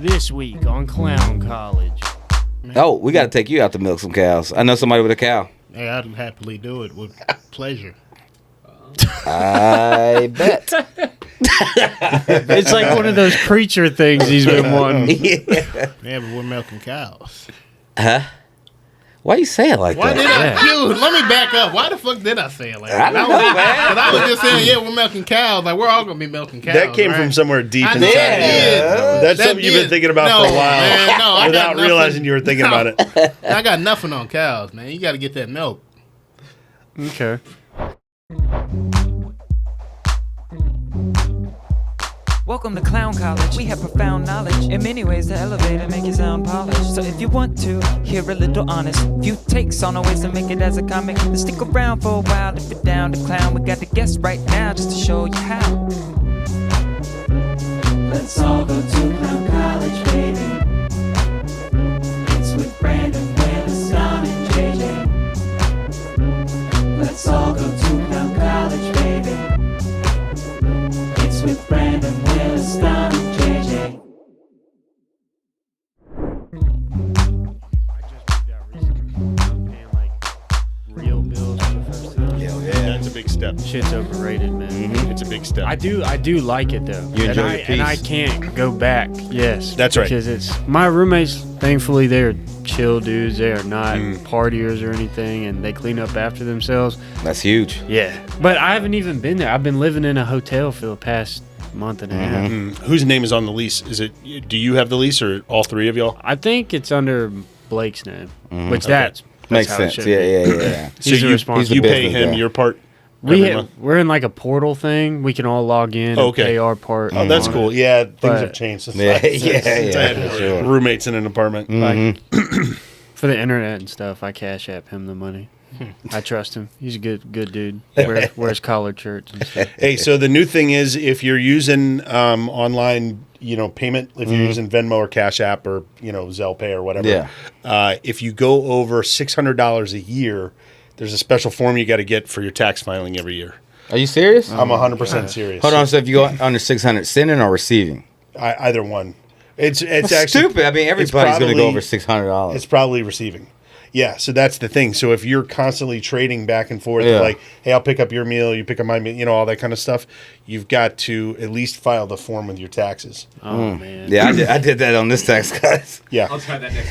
This week on Clown College. Oh, we got to take you out to milk some cows. I know somebody with a cow. Hey, I'd happily do it with pleasure. I bet. It's like one of those preacher things he's been wanting. Yeah, but we're milking cows. Huh? Why you say it like Why that? did I? Dude, let me back up. Why the fuck did I say it like I that? don't know, man. Because I was just saying, yeah, we're milking cows. Like, we're all going to be milking cows. That came right? from somewhere deep I inside. know it Yeah. did. That's That something you've been did. thinking about No, for a while man, no, I got without nothing. realizing you were thinking about it. I got nothing on cows, man. You got to get that milk. Okay. Welcome to Clown College. We have profound knowledge. In many ways, the elevator make you sound polished. So if you want to hear a little honest few takes on our ways to make it as a comic, then stick around for a while. If you're down to clown, we got the guest right now just to show you how. Let's all go to Clown College, baby. It's with Branden, Willis, Dom, and JJ. Let's all go to Clown College, baby. It's with Branden, Willis, Dom, and JJ. I just moved out recently. I'm paying like real bills for the first time. Yeah, that's a big step. Shit's overrated, man. It's a big step. I do like it though. You enjoy and your and I peace. can't go back. Yes, That's right. Because it's my roommates. Thankfully, they're chill dudes. They are not partiers or anything, and they clean up after themselves. That's huge. Yeah, but I haven't even been there. I've been living in a hotel for the past month and a half. Whose name is on the lease? Is it? Do you have the lease, or all three of y'all? I think it's under Blake's name, which that's Makes how it sense. should Yeah, be. yeah, yeah. So He's the you responsible pay business him guy. your part. every month? We're in like a portal thing. We can all log in and Okay. pay our part. Oh, that's on cool. it. Yeah, things But- have changed. Since Yeah, I- yeah, since I yeah, had for sure. roommates in an apartment. For the internet and stuff, I cash app him the money. I trust him. He's a good dude. Wears collared shirts and stuff. Hey, so the new thing is if you're using online, payment, if you're using Venmo or Cash App or, Zelle Pay or whatever, if you go over $600 a year, there's a special form you got to get for your tax filing every year. Are you serious? I'm 100% serious. Hold on. So if you go under 600, sending or receiving? Either one. It's That's actually stupid. I mean, everybody's going to go over $600. It's probably receiving. Yeah, so that's the thing. So if you're constantly trading back and forth, Yeah. like, hey, I'll pick up your meal, you pick up my meal, all that kind of stuff, you've got to at least file the form with your taxes. Oh man. Yeah, I did that on this tax, guys. Yeah, Try that next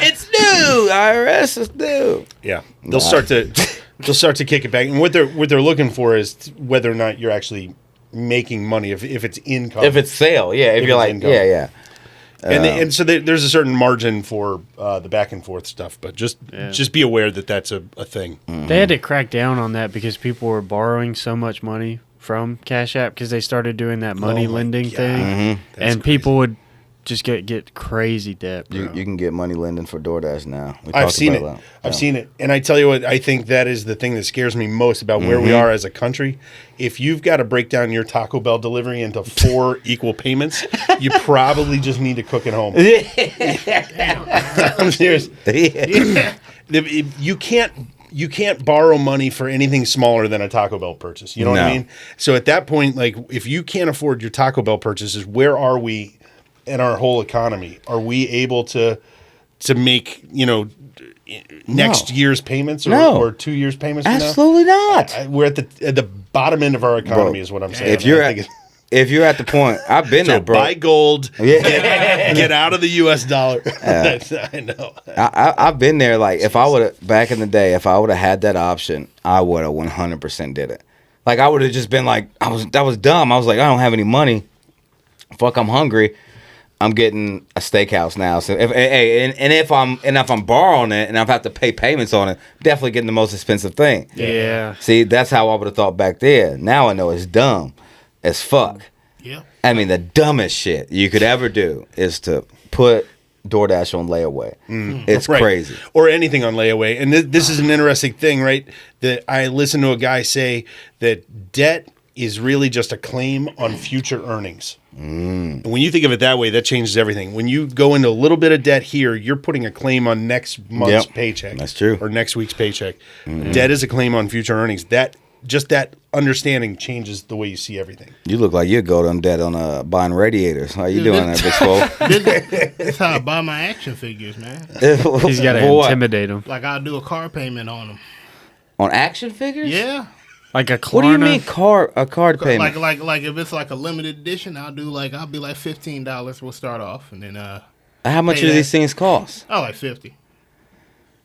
It's new. IRS is new. yeah. They'll start to kick it back, and what they're looking for is whether or not you're actually making money, if it's income. If it's sale, yeah. If If you're it's like, income. yeah. And so there's a certain margin for the back and forth stuff, but just be aware that that's a thing. They had to crack down on that because people were borrowing so much money from Cash App because they started doing that money my lending God. thing, That's and people would just get crazy debt. Bro. You can get money lending for DoorDash now. We I've talked seen it. about that. I've seen it. And I tell you what, I think that is the thing that scares me most about where we are as a country. If you've got to break down your Taco Bell delivery into 4 equal payments, you probably just need to cook at home. I'm serious. You can't borrow money for anything smaller than a Taco Bell purchase. You know what I No. mean? So at that point, like, if you can't afford your Taco Bell purchases, where are we in our whole economy? Are we able to make, next No. year's payments or, No. or 2 years payments from now? Absolutely not. We're at the bottom end of our economy, Bro, is what I'm saying. If you're I at, think if you're at the point, I've been so there, bro. buy gold, Yeah. get out of the U.S. dollar. I know. I've been there. Like, if I would have back in the day, if I would have had that option, I would have 100% did it. Like, I would have just been like, that was dumb. I was like, I don't have any money. Fuck, I'm hungry. I'm getting a steakhouse now. So if I'm borrowing it and I have to pay payments on it, definitely getting the most expensive thing. Yeah. See, that's how I would have thought back then. Now I know it's dumb as fuck. Yeah. I mean, the dumbest shit you could ever do is to put DoorDash on layaway. It's Right. crazy. Or anything on layaway. And this is an interesting thing, right? That I listened to a guy say that debt is really just a claim on future earnings. And when you think of it that way, that changes everything. When you go into a little bit of debt here, you're putting a claim on next month's Yep. paycheck. That's true. Or next week's paycheck. Debt is a claim on future earnings. That just that understanding changes the way you see everything. You look like you'd go to them dead on buying radiators. How you doing that, big swole? That's how I buy my action figures, man. He's got to intimidate him. Like I'll do a car payment on them. On action figures? Yeah. Like a Klarna? What do you mean a card payment? Like if it's like a limited edition, I'll be like $15. We'll start off, and then How much do these things cost? Oh, like $50.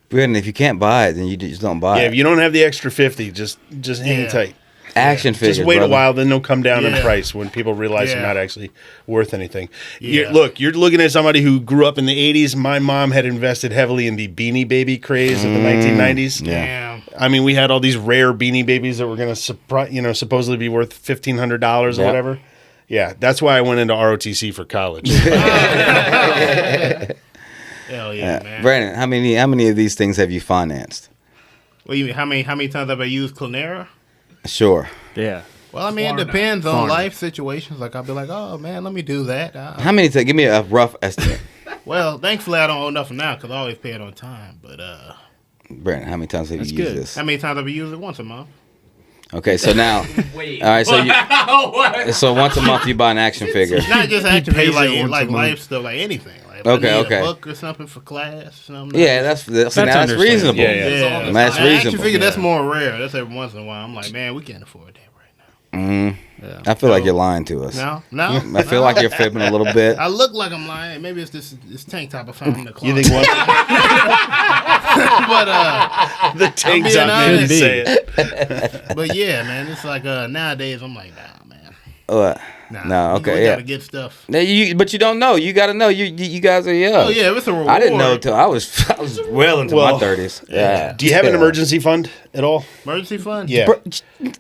Brandon, if you can't buy it, then you just don't buy Yeah, it. if you don't have the extra 50, just hang tight. Action figures. Just wait brother. a while, then they'll come down in Yeah. price when people realize they're Yeah. not actually worth anything. Yeah. You're looking at somebody who grew up in the 80s. My mom had invested heavily in the Beanie Baby craze of the 1990s. Damn. I mean, we had all these rare Beanie Babies that were going to supposedly be worth $1,500 or Yep. whatever. Yeah, that's why I went into ROTC for college. Hell yeah, man. Brandon, how many of these things have you financed? What do you mean? How many times have I used Clonera? Sure. Yeah. Well, I mean, it depends on life situations. Like I'll be like, oh man, let me do that. How many? Give me a rough estimate. Well, thankfully I don't owe nothing now because I always pay it on time. But Brandon, how many times have That's you used good. this? how many times have I used it? Once a month. Okay, so now, Wait. all right, so once a month you buy an action figure. Not just action pays figures, it once a like month. life stuff, like anything. Like if Okay, I need okay. a book or something for class. Something Yeah, that's understandable. reasonable. Yeah, yeah. yeah. That's An reasonable. Action figure, that's more rare. That's every once in a while. I'm like, man, we can't afford that right now. I feel like you're lying to us. No. I feel like you're fibbing a little bit. I look like I'm lying. Maybe it's this tank top I found in the You closet. think one, But the tank being top man honest. didn't say it. but yeah, man, it's like nowadays I'm like, nah, man. No, We okay, yeah. gotta get stuff. But you don't know. You got to know. You guys are young. Oh yeah, it's a reward. I didn't know until I was well into my 30s. Yeah. Do you have an emergency fund at all? Emergency fund. Yeah.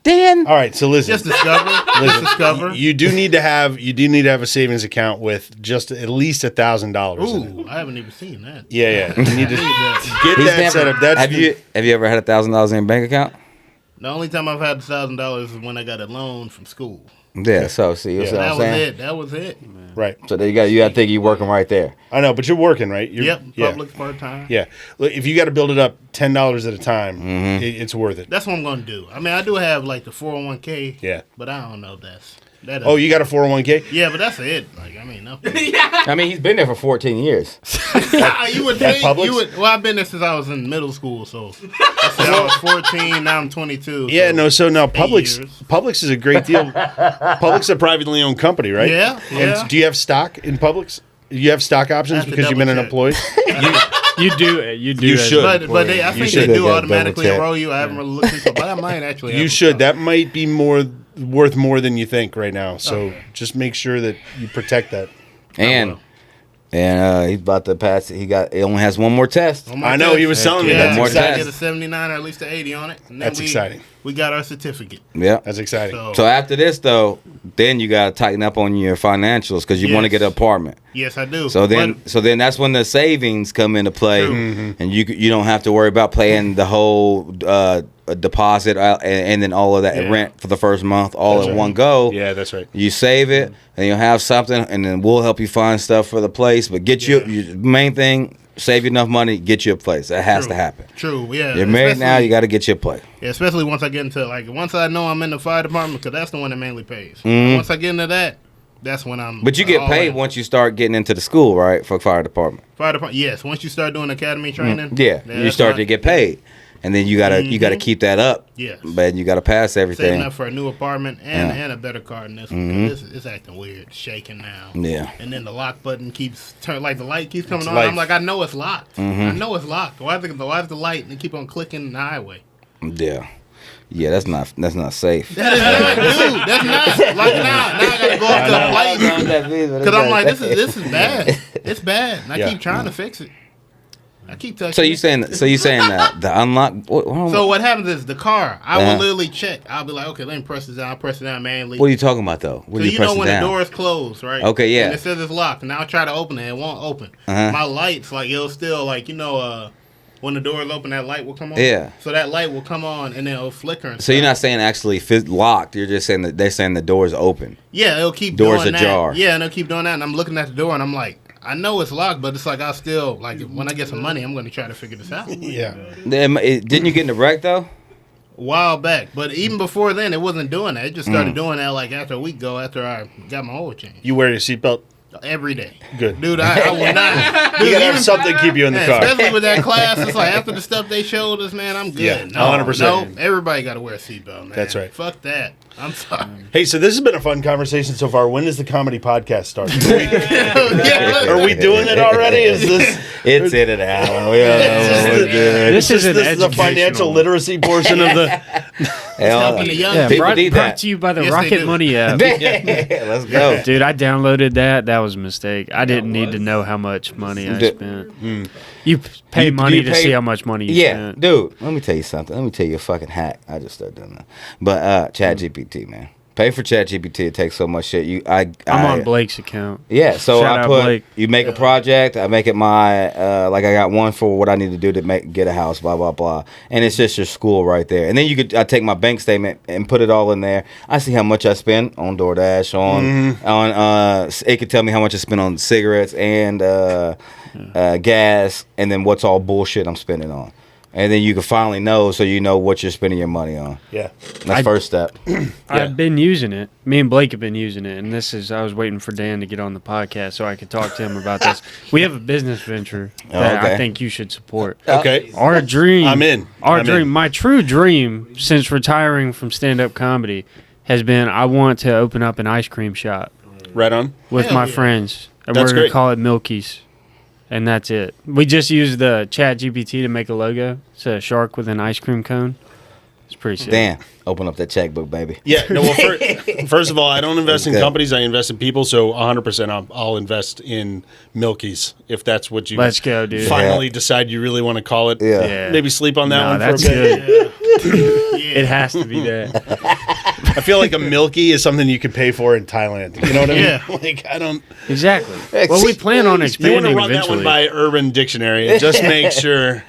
Dan. All right, so listen. Just discover. Just discover. You do need to have a savings account with just at least $1,000 in it. Ooh, I haven't even seen that. Yeah. You need to get He's that never- set up. That's have you ever had $1,000 in your bank account? The only time I've had $1,000 is when I got a loan from school. Yeah. So see, you see what That I'm was saying? it. That was it. right. So there you got to think you're working right there. I know, but you're working, right? Yep. Yeah. Public part time. Yeah. Look, if you got to build it up $10 at a time, Mm-hmm. it's worth it. That's what I'm gonna do. I mean, I do have like the 401k. Yeah. But I don't know if that. Oh, you got a 401k? Yeah, but that's it. Like I mean, nothing. I mean, he's been there for 14 years. You would think Publix? you would. Well, I've been there since I was in middle school, so I said I was 14. Now I'm 22. Yeah, so no. So now Publix, years. Publix is a great deal. Publix is a privately owned company, right? Yeah, yeah. And do you have stock in Publix? You have stock options have to because you've been an double employee. You do it. You do. You as should. an But they, I employee. think should they go do get a automatically double check. enroll you. I haven't really looked into it, but I might actually. Have You them should. stuff. That might be worth more than you think right now. So just make sure that you protect that. And he's about to pass. He only has one more test. One more I know, test. he was telling me Yeah, that. More we gotta test. get a 79 or at least an 80 on it. And then That's exciting. We got our certificate. Yeah. That's exciting. So, So after this, though, then you got to tighten up on your financials because you want to Yes. get an apartment. yes, I do. So then, But- that's when the savings come into play, True. and you don't have to worry about paying the whole deposit and then all of that Yeah. rent for the first month all That's in right. one go. Yeah, that's right. You save it, and you'll have something, and then we'll help you find stuff for the place. But get Yeah. your main thing, save you enough money, get you a place. That has True. to happen. True. Yeah. You're married now, Especially- you got to get you a place. Yeah, especially once I get into once I know I'm in the fire department because that's the one that mainly pays. Mhm. Once I get into that, that's when I'm. But you get all paid in. once you start getting into the school, right, for fire department. Fire department. Yes, once you start doing academy training. Yeah, you that's start when to I- get paid, and then you gotta keep that up. Yes. But you gotta pass Saving everything. up for a new apartment and, Yeah. and a better car than this one. 'Cause It's acting weird, shaking now. Yeah. And then the lock button keeps like the light keeps coming It's on. life. I'm like, I know it's locked. I know it's locked. Why is the light and it keep on clicking in the highway? Yeah, that's not safe. That is not, dude. That's not like now. I gotta go up to the plate because I'm like, this is bad. It's bad. And I Yeah. keep trying to fix it. I keep touching. So you it. saying that the unlock? So what happens is the car. I Uh-huh. will literally check. I'll be like, okay, let me press this down. I'll press it down manually. What are you talking about though? What So are you know pressing when down? the door is closed, right? Okay, yeah. And it says it's locked. And I'll try to open it. It won't open. Uh-huh. My lights, like it'll still like when the door is open, that light will come on. Yeah. So that light will come on and then it'll flicker. And So you're stuff. not saying actually locked. You're just saying that they're saying the door is open. Yeah, it'll keep Doors doing ajar. that. Yeah, and it'll keep doing that. And I'm looking at the door and I'm like, I know it's locked, but it's like I'll still like when I get some money, I'm going to try to figure this out. Yeah. Didn't you get in the wreck though? a while back. But even before then, it wasn't doing that. It just started doing that like after a week ago after I got my oil change. You wear your seatbelt? Every day. Good. Dude, I will not. Dude, You gotta have something to keep you in the car. Especially with that class, it's like after the stuff they showed us, man, I'm good. Yeah, no, 100%. No, everybody got to wear a seatbelt, man. That's right. Fuck that. I'm sorry. Hey, so this has been a fun conversation so far. When does the comedy podcast start? Yeah, Are we doing it already? Is this It's in and out. We don't know what we're doing. This is an the financial educational- literacy portion of the? Hell, helping the young Yeah, People brought, need brought that. to you by the Yes, they Rocket do. Money app. Let's go. Dude, I downloaded that. That was a mistake. I didn't need to know how much money I Dude. spent. You pay You- money you to pay- see how much money you Yeah, spent. dude. Let me tell you something. Let me tell you a fucking hack. I just started doing that. But ChatGPT, man. Pay for ChatGPT. It takes so much shit. I'm on Blake's account. Yeah, so Shout I out put Blake. you make a project. I make it my like I got one for what I need to do to get a house. Blah blah blah, and it's just your school right there. And then I take my bank statement and put it all in there. I see how much I spend on DoorDash on it could tell me how much I spend on cigarettes and gas, and then what's all bullshit I'm spending on. And then you can finally know, so you know what you're spending your money on. Yeah. That's first step. I've been using it. Me and Blake have been using it, and I was waiting for Dan to get on the podcast so I could talk to him about this. We have a business venture that okay. I think you should support. Okay. Our dream. I'm in. Our I'm dream. in. My true dream since retiring from stand-up comedy has been I want to open up an ice cream shop Right on. with Hell my yeah. friends, and That's we're gonna great. call it Milky's. And that's it. We just used the Chat GPT to make a logo. It's a shark with an ice cream cone. It's pretty sick. Dan, open up that checkbook, baby. Yeah. No. Well, first of all, I don't invest in Okay. companies. I invest in people. So 100%, I'll invest in Milky's if that's what you. Let's go, dude. Finally decide you really want to call it. Yeah. Yeah. Maybe sleep on that No, one that's for a bit. good. It has to be that. I feel like a Milky is something you could pay for in Thailand. You know what I mean? Yeah. Like I don't. Exactly. Well, we plan on You want to expanding run that eventually. one by Urban Dictionary and just make sure.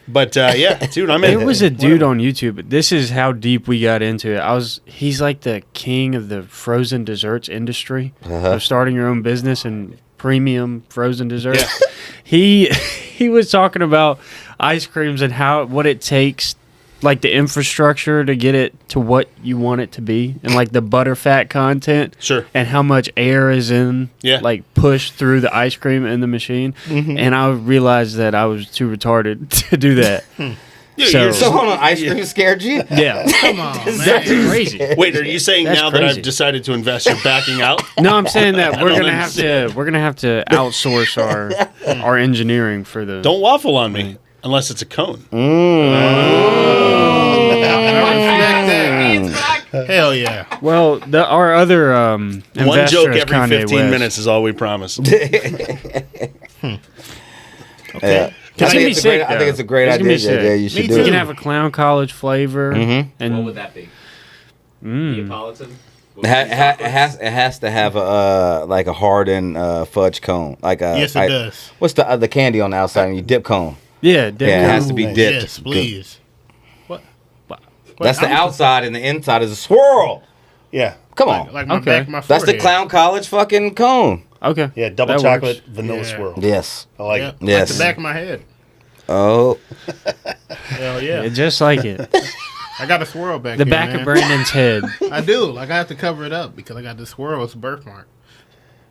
But yeah, dude, I'm in. There was a dude on YouTube. This is how deep we got into it. He's like the king of the frozen desserts industry. Of starting your own business and premium frozen desserts. Yeah. He was talking about ice creams and what it takes, like the infrastructure to get it to what you want it to be, and like the butterfat content. Sure. And how much air is Yeah. pushed through the ice cream in the machine. And I realized that I was too retarded to do that. You're So hold on, ice cream scared you? Yeah. Come on, That's man. crazy. Wait, are you saying That's now that crazy. I've decided to invest, you're backing out? No, I'm saying that we're don't gonna have to outsource our engineering for the. Don't waffle on me unless it's a cone. Hell yeah. Well, our other One investor joke is every Kanye 15 West. minutes is all we promise. Yeah. It's gonna be sick, I think it's a great It's gonna idea. be sick. Yeah, you should Me do We it. can have a clown college flavor, and What would that be? Neapolitan? It has to have a like a hardened fudge cone, like a Yes, it does. What's the candy on the outside? And you dip cone. yeah, Yeah, it has to be Yes, dipped. please. What? That's the outside, and the inside is a swirl. Yeah. Come on, Like my Okay. back of my that's the forehead. clown college fucking cone. Okay. Yeah, double That chocolate, works. vanilla Yeah. swirl. Yes. I like Yeah, it. Yes. Like the back of my head. Oh, Hell yeah. Yeah, just like it. I got a swirl back The here, back man. of Brandon's head. I do. Like, I have to cover it up because I got this swirl. It's a birthmark.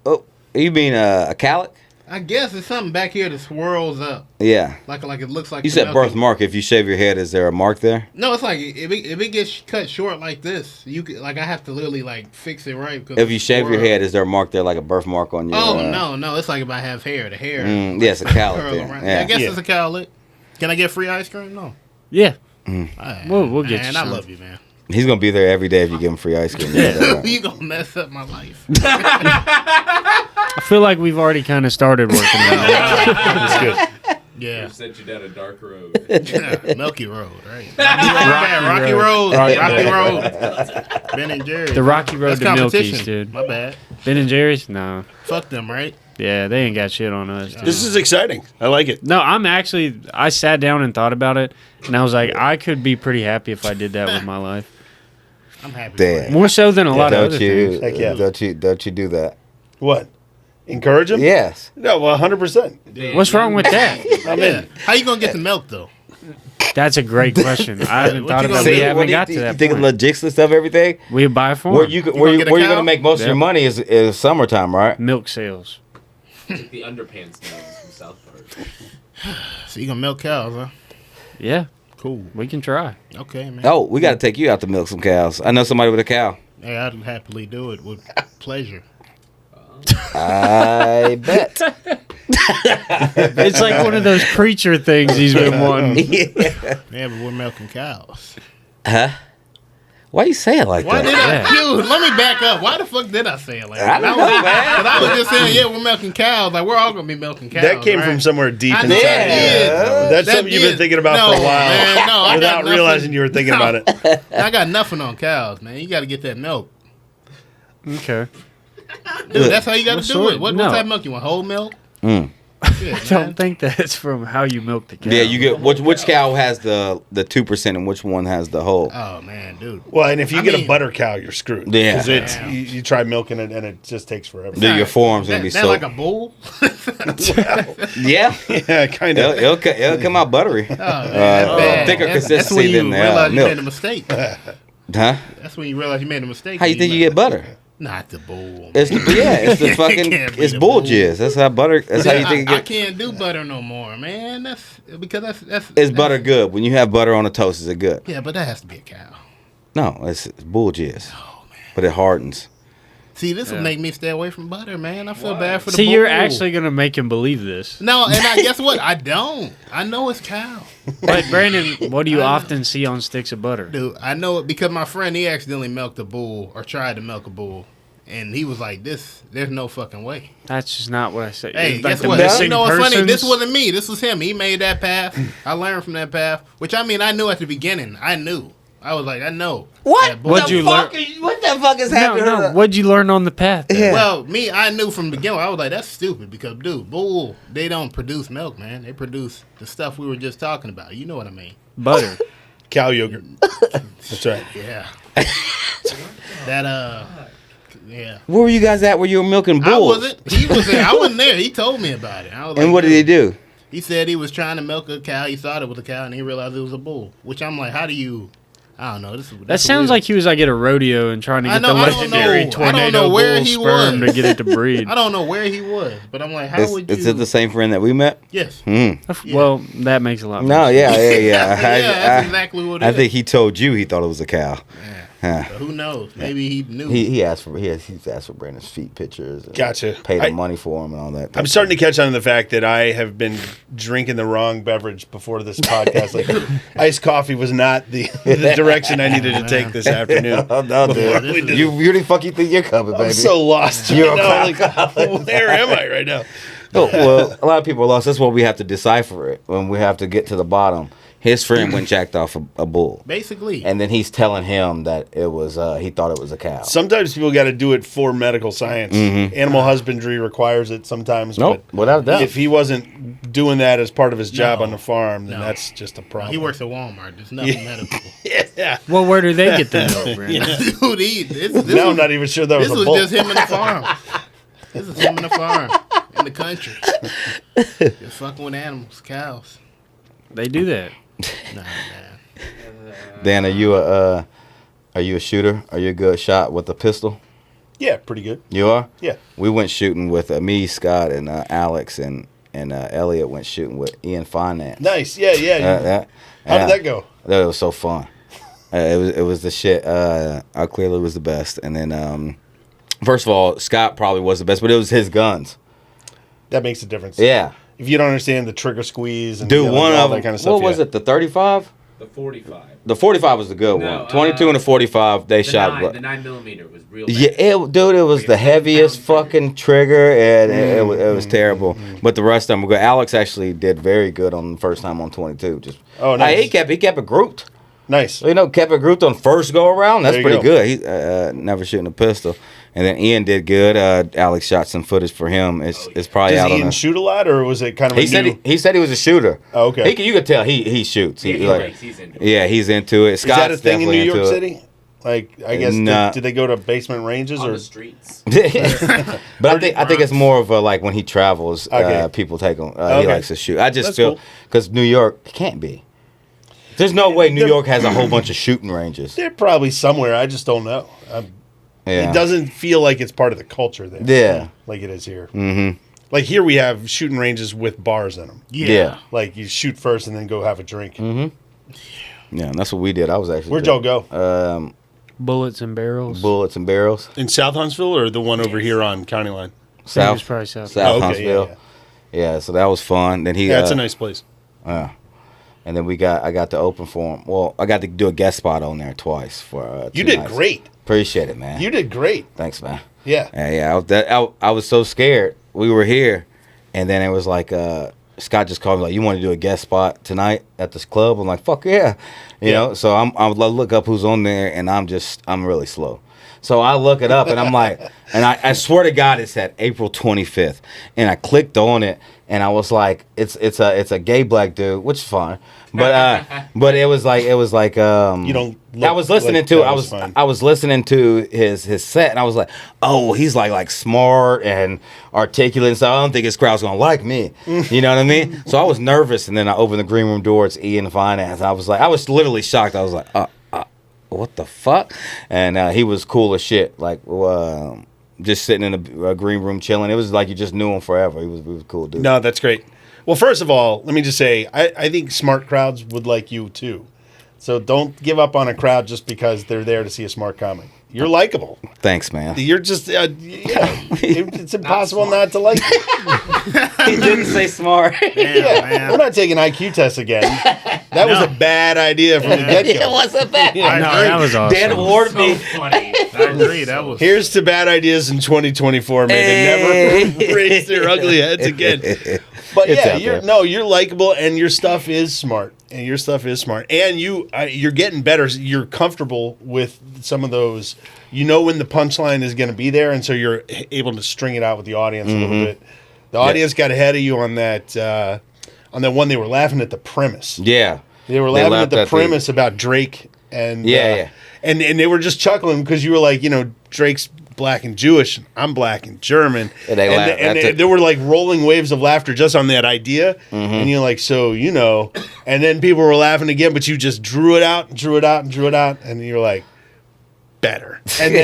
oh, you mean a calic? I guess it's something back here that swirls up. Yeah. Like it looks like You the said milky- birthmark. If you shave your head, is there a mark there? No, it's like if it gets cut short like this, you could, like I have to literally like fix it right. Because If you shave your head, is there a mark there, like a birthmark on your? Oh no, it's like if I have hair, the hair. Yes, a calic. curl There. around. Yeah. I guess Yeah. it's a cowlick. Can I get free ice cream? No. Yeah. Right. We'll get Man, you I some. love you, man. He's gonna be there every day if you give him free ice cream. You know that, right? You gonna mess up my life. I feel like we've already kind of started working on it. It's good. Yeah. Sent you down a dark road. Milky Road, right? Rocky Road. Rocky Road. Ben and Jerry's. The Rocky Road That's to Milky's, competition. dude. My bad. Ben and Jerry's? No. Fuck them, right? Yeah, they ain't got shit on us. Dude. This is exciting. I like it. No, I sat down and thought about it, and I was like, I could be pretty happy if I did that with my life. I'm happy. Damn. For More so than a lot of Don't other you? things. Heck yeah. Don't you do that? What? Encourage him? Yes. No, well, 100%. What's wrong with that? I'm you. Yeah. in. How you gonna get the milk though? That's a great question. I haven't What thought you about gonna it. We do? haven't got to You that think of point. logistics and stuff, everything? We buy a farm. Where you gonna where get a you're cow? gonna make most of your Yep. money is summertime, right? Milk sales. Like the underpants now from South Park. So you gonna milk cows, huh? Yeah, Cool. we can try. Okay, man. Oh, we got to take you out to milk some cows. I know somebody with a cow. Hey, I'd happily do it with pleasure. I bet. It's like one of those preacher things he's been wanting. Yeah. Yeah, but we're milking cows. Huh? Why you say it like Why that? did I? Yeah. Dude, let me back up. Why the fuck did I say it like I that? don't know, man. Because I was just saying, yeah, we're milking cows. Like, we're all going to be milking cows. That came right? from somewhere deep I inside. know of that you. did. That's That something you've been did. thinking about No, for a while, man, no, I got without nothing. realizing you were thinking about it. I got nothing on cows, man. You got to get that milk. Okay. Dude, that's how you got to What do sort? it. What No. type of milk you want? Whole milk? Shit, I don't man. think that's from how you milk the cow. Yeah, you get which cow has the 2% and which one has the whole. Oh, man, dude. Well, and if you I get mean- a butter cow, you're screwed. Yeah. Because it's Yeah. you try milking it and it just takes forever. Dude, your forearms gonna be That so. like a bull? Yeah, Yeah, kind of. it'll come out buttery. Oh, man, that's bad. thicker That's consistency when you than realize you milk. made a mistake. Huh? That's when you realize you made a mistake. How you think you get butter? Not the bull. It's the fucking Can't be it's the bull bull. jizz. That's how butter. That's how you I, think I it gets. can't do butter no more, man. That's because that's Is butter good? When you have butter on a toast, is it good? Yeah, but that has to be a cow. No, it's bull jizz. Oh man. But it hardens. See, this will make me stay away from butter, man. I feel bad for the See, bull. you're actually gonna make him believe this. No, and I guess what? I don't. I know it's cow. But Brandon, what do you often see on sticks of butter? Dude, I know it because my friend, he accidentally milked a bull or tried to milk a bull. And he was like, there's no fucking way. That's just not what I said. Hey, Like guess the what? missing You know what's funny? This persons- wasn't me. This was him. He made that path. I learned from that path. Which, I mean, I knew at the beginning. I knew. I was like, I know. that bull- What'd you learn? What the fuck is No. What'd you learn on the path? then? Yeah. Well, me, I knew from the beginning. I was like, that's stupid because, dude, bull, they don't produce milk, man. They produce the stuff we were just talking about. You know what I mean? Butter. Cow yogurt. That's right. Yeah. Yeah. Where were you guys at? Where you were milking I bulls? wasn't. He was there. I wasn't there. He told me about it. I was And like, what did he do? He said he was trying to milk a cow. He thought it was a cow, and he realized it was a bull. Which I'm like, how do you? I don't know. That sounds like he was like at a rodeo and trying to I get know- the I don't legendary know. I don't tornado know where bull he sperm was. to get it to breed. I don't know where he was, but I'm like, how would you? Is it the same friend that we met? Yes. Hmm. Well, that makes a lot more No, sense. yeah. Yeah, that's exactly what it I is. think he told you he thought it was a cow. Huh. But who knows? Maybe he knew. He asked for he's asked for Brandon's feet pictures. And Gotcha. Paid I- him money for him and all that. I'm starting to catch on to the fact that I have been drinking the wrong beverage before this podcast. Like, iced coffee was not the direction I needed to take this afternoon. No, Before dude. we did You really fucking think you're coming, baby? I'm so lost. You're right now. Like, where am I right now? Oh, well, a lot of people are lost. That's why we have to decipher it when we have to get to the bottom. His friend went jacked off a bull, Basically. and then he's telling him that it was he thought it was a cow. Sometimes people got to do it for medical science. Animal husbandry requires it sometimes. Nope, but without a doubt. If he wasn't doing that as part of his job No. on the farm, then No. that's just a problem. He works at Walmart. There's nothing medical. Yeah. Well, where do they get the milk, Brandon? Dude, this Now I'm was, not even sure that this was a was bull. just him in the farm. This is him in the farm. In the country. Just fucking with animals, cows. They do that. Nah, man. Dan, are you a shooter? Are you a good shot with a pistol? Yeah, pretty good. You are. Yeah. We went shooting with me, Scott, and Alex, and Elliot went shooting with Ian Finance. Nice. Yeah, yeah. How did that go? That was so fun. It was the shit. I clearly was the best. And then, first of all, Scott probably was the best, but it was his guns. That makes a difference. Yeah. If you don't understand the trigger squeeze and Dude, all one of that them, kind of stuff. what was it, the 35? The 45. The 45 was the good No, one. 22 and the 45, they shot. The 9mm was real bad. Yeah, it was the heaviest fucking trigger, and it was terrible. But the rest of them were good. Alex actually did very good on the first time on 22. Just nice. he kept it grouped. Nice. Kept it grouped on first go around. That's There you pretty go. good. He never shooting a pistol. And then Ian did good. Alex shot some footage for him. It's probably Does out on Ian the. shoot a lot, or was it kind of He said he was a shooter. Oh, okay. You could tell he shoots. Yeah, He, he like, breaks. He's into it. yeah, he's into it. Is Scott's that a thing in New definitely York into it. City? Like, I guess, Nah. did they go to basement ranges? On or the streets. But I think it's more of a like when he travels, Okay. people take him. He Okay. likes to shoot. I just That's feel cool. because New York can't be. There's no way New York has a whole bunch of shooting ranges. They're probably somewhere. I just don't know. Yeah. It doesn't feel like it's part of the culture there. Yeah. Like it is here. Mm-hmm. Like here we have shooting ranges with bars in them. Yeah. Like you shoot first and then go have a drink. Mm-hmm. Yeah, and that's what we did. I was actually. Where'd y'all go? Bullets and barrels. Bullets and Barrels. In South Huntsville or the one over here on County Line? South. Probably South. South Oh, okay, Huntsville. Yeah, so that was fun. Then he. Yeah, it's a nice place. And then I got to open for him. Well, I got to do a guest spot on there twice for. You 2 did nights. great. Appreciate it, man. You did great. Thanks, man. Yeah. Yeah. I was so scared. We were here, and then it was like Scott just called me like, "You want to do a guest spot tonight at this club?" I'm like, "Fuck yeah," you know. So I look up who's on there, and I'm really slow. So I look it up, and I'm like, and I swear to God, it said April 25th, and I clicked on it, and I was like, it's a gay black dude, which is fine, but it was like You don't. I was listening to I was listening to his set, and I was like, oh, he's like smart and articulate, so I don't think his crowd's gonna like me. You know what I mean? So I was nervous, and then I opened the green room door. It's Ian Finance. I was literally shocked. I was like, what the fuck? And he was cool as shit. Like just sitting in a green room chilling. It was like you just knew him forever. He was a cool dude. No, that's great. Well, first of all, let me just say, I think smart crowds would like you too. So don't give up on a crowd just because they're there to see a smart comic. You're likable. Thanks, man. You're just, it's impossible not to like you. He didn't say smart. Yeah, we're not taking IQ tests again. That was a bad idea from the get-go. It wasn't bad. I know, that was awesome. Dan awarded me. Funny. I agree. That was. Here's to bad ideas in 2024. May they never raise their ugly heads again. But It's yeah, out there. you're likable, and your stuff is smart. And you're getting better. You're comfortable with some of those. You know when the punchline is going to be there, and so you're able to string it out with the audience a little bit. The audience got ahead of you on that one. They were laughing at the premise. Yeah. They were laughing at laughed the at premise about Drake, and Yeah. and they were just chuckling because you were like, Drake's black and Jewish, and I'm black and German, And they laughed. That's there were like rolling waves of laughter just on that idea, and you're like, and then people were laughing again, but you just drew it out, and you're like, better, and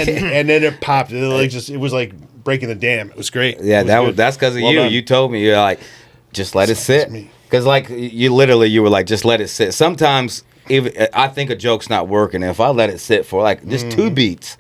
then it popped, it was like breaking the dam. It was great. Yeah, good. that's because of Well you. done. You told me, you're like, just let it sit. me. Because like you were like, just let it sit. Sometimes even I think a joke's not working. If I let it sit for like just 2 beats,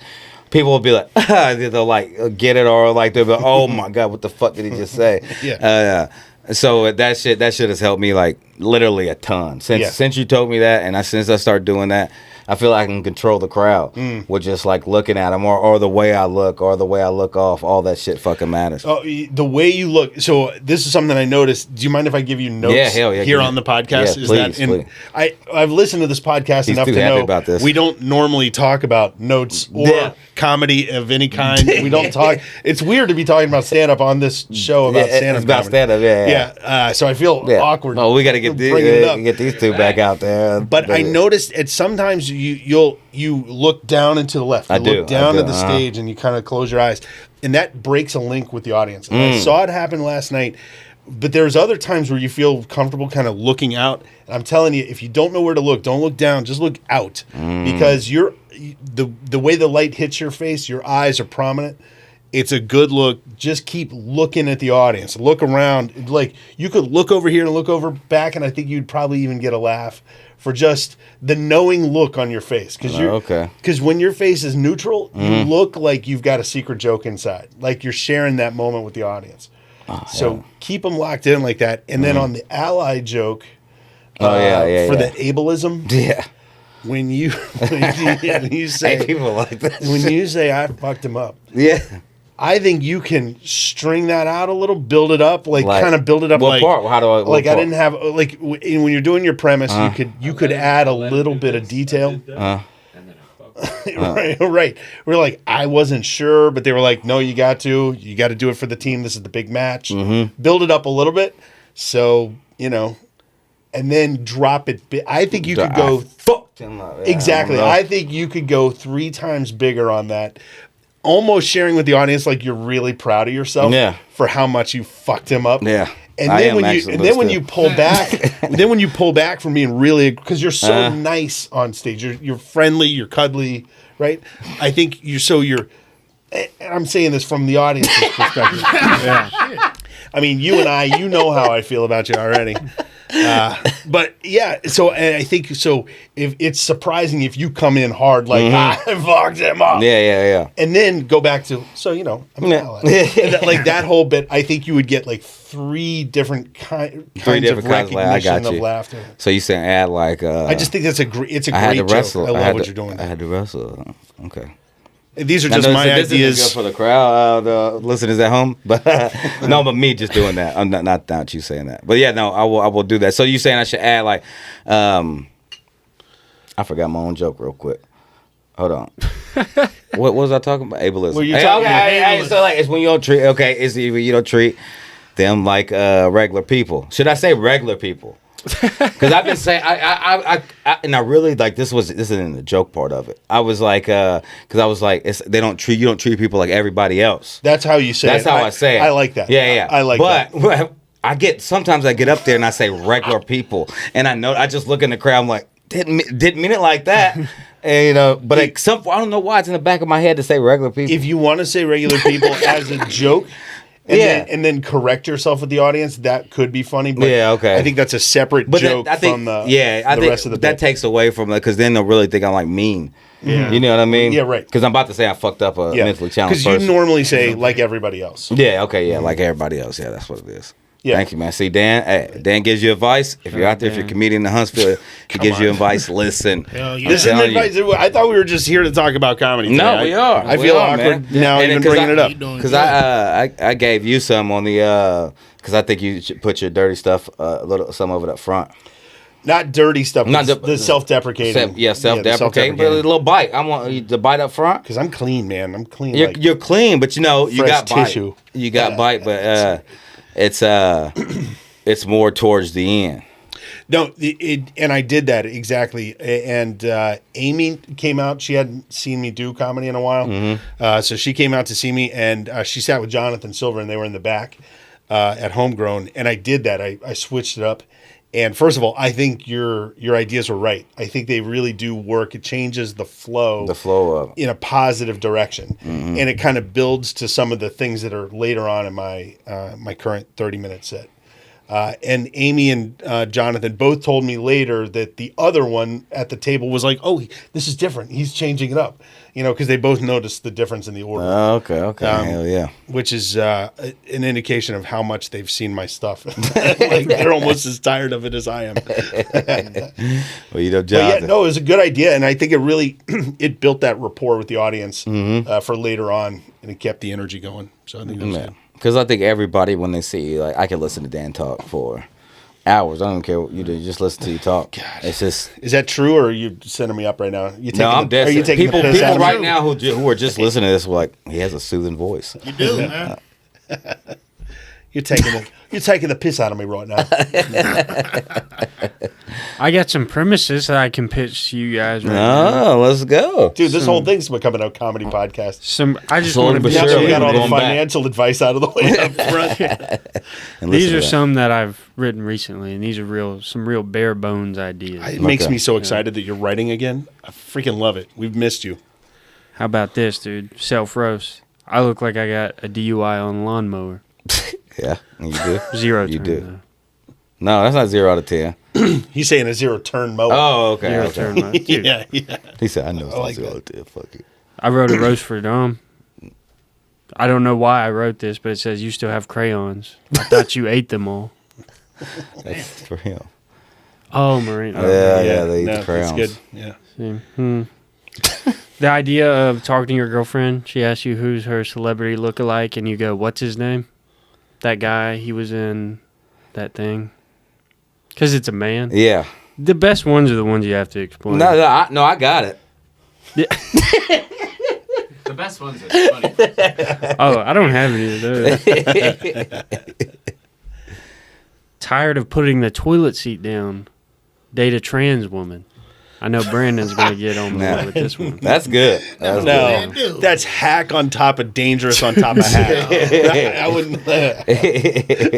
people will be like, they'll like get it, or like they'll be like, oh my God, what the fuck did he just say? Yeah. So that shit has helped me like literally a ton since you told me that, and since I started doing that, I feel like I can control the crowd with just like looking at them, or the way I look, or the way I look off. All that shit fucking matters. Oh, the way you look. So this is something I noticed. Do you mind if I give you notes? Yeah, hell yeah, here give me- on the podcast? Yeah, please. I've listened to this podcast He's enough too to happy know about this. we don't normally talk about notes or Yeah. comedy of any kind. We don't talk. It's weird to be talking about stand up on this show about Yeah, stand up. it's about stand-up, yeah. So I feel Yeah. awkward. Oh, we got to get bringing it up. these two back out there. But I noticed at sometimes you look down and to the left. You I do, look down I at do, the stage and you kind of close your eyes. And that breaks a link with the audience. And I saw it happen last night. But there's other times where you feel comfortable kind of looking out. And I'm telling you, if you don't know where to look, don't look down. Just look out. Because the way the light hits your face, your eyes are prominent. It's a good look. Just keep looking at the audience. Look around. Like, you could look over here and look over back, and I think you'd probably even get a laugh for just the knowing look on your face. Because when your face is neutral, you look like you've got a secret joke inside. Like you're sharing that moment with the audience. So keep them locked in like that. And then on the ally joke, for the ableism, when you say Hey, people like that. when you say I fucked him up, Yeah. I think you can string that out a little, build it up, kind of build it up. What part? How do I? What Like part? I didn't have when you're doing your premise, you could add a little bit of detail. And then I fucked. Right. We're like, I wasn't sure, but they were like, no, you got to do it for the team. This is the big match. Build it up a little bit, so and then drop it. I think you could go. Fucked him up. Yeah, Exactly. I don't know. I think you could go 3 times bigger on that. Almost sharing with the audience like you're really proud of yourself Yeah. for how much you fucked him up. Yeah. And I then am when actually, you but then when still. you pull back, then when you pull back from being really, because you're so nice on stage, you're friendly, you're cuddly, right? I think you're. I'm saying this from the audience's perspective. Yeah. I mean, you and I, you know how I feel about you already. But yeah, so and I think so. If it's surprising if you come in hard, like I fucked him up, Yeah. and then go back to I'm an ally. And like that whole bit, I think you would get like three different kinds of recognition of laughter. So you saying add like? I just think it's a great joke. Wrestle. I love what you're doing. I had to wrestle. Okay. These are just my this ideas isn't good for the crowd, the listeners at home. But no, but me just doing that. I'm not you saying that. But yeah, no, I will do that. So you saying I should add like, I forgot my own joke real quick. Hold on. What was I talking about? Ableism. Well, you're talking about ableism. So like it's when you don't treat. Okay, it's when you don't treat them like regular people. Should I say regular people? Because I've been saying, I really like this isn't the joke part of it. I was like, because I was like, you don't treat people like everybody else. That's how you say it. That's how I say it. I like that. Yeah. I like that. But sometimes I get up there and I say regular people, and I just look in the crowd. I'm like, didn't mean it like that. And but I don't know why it's in the back of my head to say regular people. If you want to say regular people as a joke. And then correct yourself with the audience. That could be funny. But okay. I think that's a separate joke from the rest of the bit. That takes away from it because then they'll really think I'm like mean. Yeah. You know what I mean? Yeah, right. Because I'm about to say I fucked up a mentally challenged person. Because you normally say like everybody else. Yeah, okay, yeah, like everybody else. Yeah, that's what it is. Yeah. Thank you, man. See, Dan gives you advice. If you're out there, if you're a comedian in Huntsville, he gives you advice. Listen. This isn't advice. I thought we were just here to talk about comedy today. No, we are. I feel awkward now even bringing it up. Because I gave you some on the, because I think you should put your dirty stuff, some of it up front. Not dirty stuff. Not the self-deprecating. Self-deprecating. But a little bite. I want the bite up front. Because I'm clean, man. I'm clean. You're clean, but you got tissue. Bite. You got bite, but it's more towards the end. No, and I did that exactly. And Amy came out. She hadn't seen me do comedy in a while, so she came out to see me, and she sat with Jonathan Silver, and they were in the back at Homegrown. And I did that. I switched it up. And first of all, I think your ideas are right. I think they really do work. It changes the flow up in a positive direction, and it kind of builds to some of the things that are later on in my my current 30-minute set. And Amy and Jonathan both told me later that the other one at the table was like, "Oh, this is different. He's changing it up," because they both noticed the difference in the order. Okay, hell yeah. Which is an indication of how much they've seen my stuff. Like they're almost as tired of it as I am. Well, Jonathan. It was a good idea, and I think it really it built that rapport with the audience for later on, and it kept the energy going. So I think that was good. Because I think everybody, when they see you, like I can listen to Dan talk for hours. I don't care what you do. Just listen to you talk. God. It's just. Is that true, or are you sending me up right now? I'm dead. Are you taking people the piss out of right me? now who are just listening to this, like he has a soothing voice. You do, man. You're taking the piss out of me right now. I got some premises that I can pitch to you guys right now. Let's go. Dude, this whole thing's becoming a comedy podcast. I just want to be sure we got all the going financial advice out of the way up front. These are some that I've written recently, and these are some real bare bones ideas. It makes me so excited that you're writing again. I freaking love it. We've missed you. How about this, dude? Self-roast. I look like I got a DUI on a lawnmower. Yeah, you do. 0 You turn, do. though. No, that's not 0 out of 10. He's saying a 0-turn mower. Oh, okay. 0 turn. Dude, yeah. He said, I know it's I like 0 out that. of 10. Fuck it. I wrote a roast for Dom. I don't know why I wrote this, but it says, "You still have crayons. I thought you ate them all." That's for him. Oh, Marine. Yeah, they eat the crayons. That's good. Yeah. See, The idea of talking to your girlfriend, she asks you who's her celebrity lookalike, and you go, "What's his name?" That guy, he was in that thing. Because it's a man. Yeah. The best ones are the ones you have to explain. No, I got it. Yeah. The best ones are funny. Oh, I don't have any of those. Tired of putting the toilet seat down. Date a trans woman. I know Brandon's going to get on board Nah. with this one. That's good. That's No, Dude. that's hack on top of dangerous on top of hack. I wouldn't.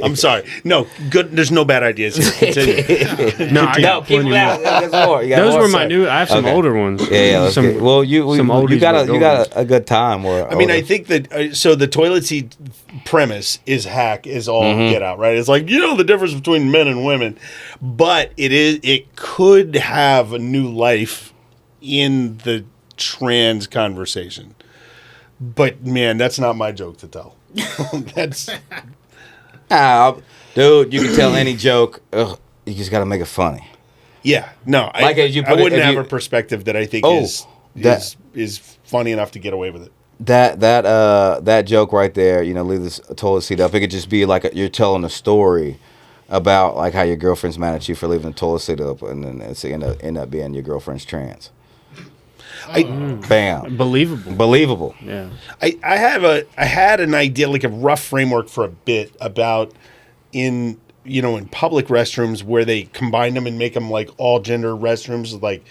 I'm sorry. No, good. There's no bad ideas here. Continue. No, I got keep plenty it out. more. There's more. You got Those more were my stuff. new. I have some Okay. older ones. Yeah, let's some, get, well, you some oldies got but you got a good time. Where I mean, I think that so the toilet seat premise is hack is all get out, right? It's like the difference between men and women, but it could have a new life in the trans conversation. But man, that's not my joke to tell. That's dude, you can tell any joke. Ugh, you just got to make it funny. yeah. No, Like if you I put it- wouldn't if have you- a perspective that I think Oh, is funny enough to get away with it. That joke right there, leave this toilet seat up. It could just be like you're telling a story about like how your girlfriend's mad at you for leaving the toilet seat up, and then it's end up being your girlfriend's trans. Bam, Believable. Yeah. I had an idea, like a rough framework for a bit about in public restrooms where they combine them and make them like all gender restrooms. Like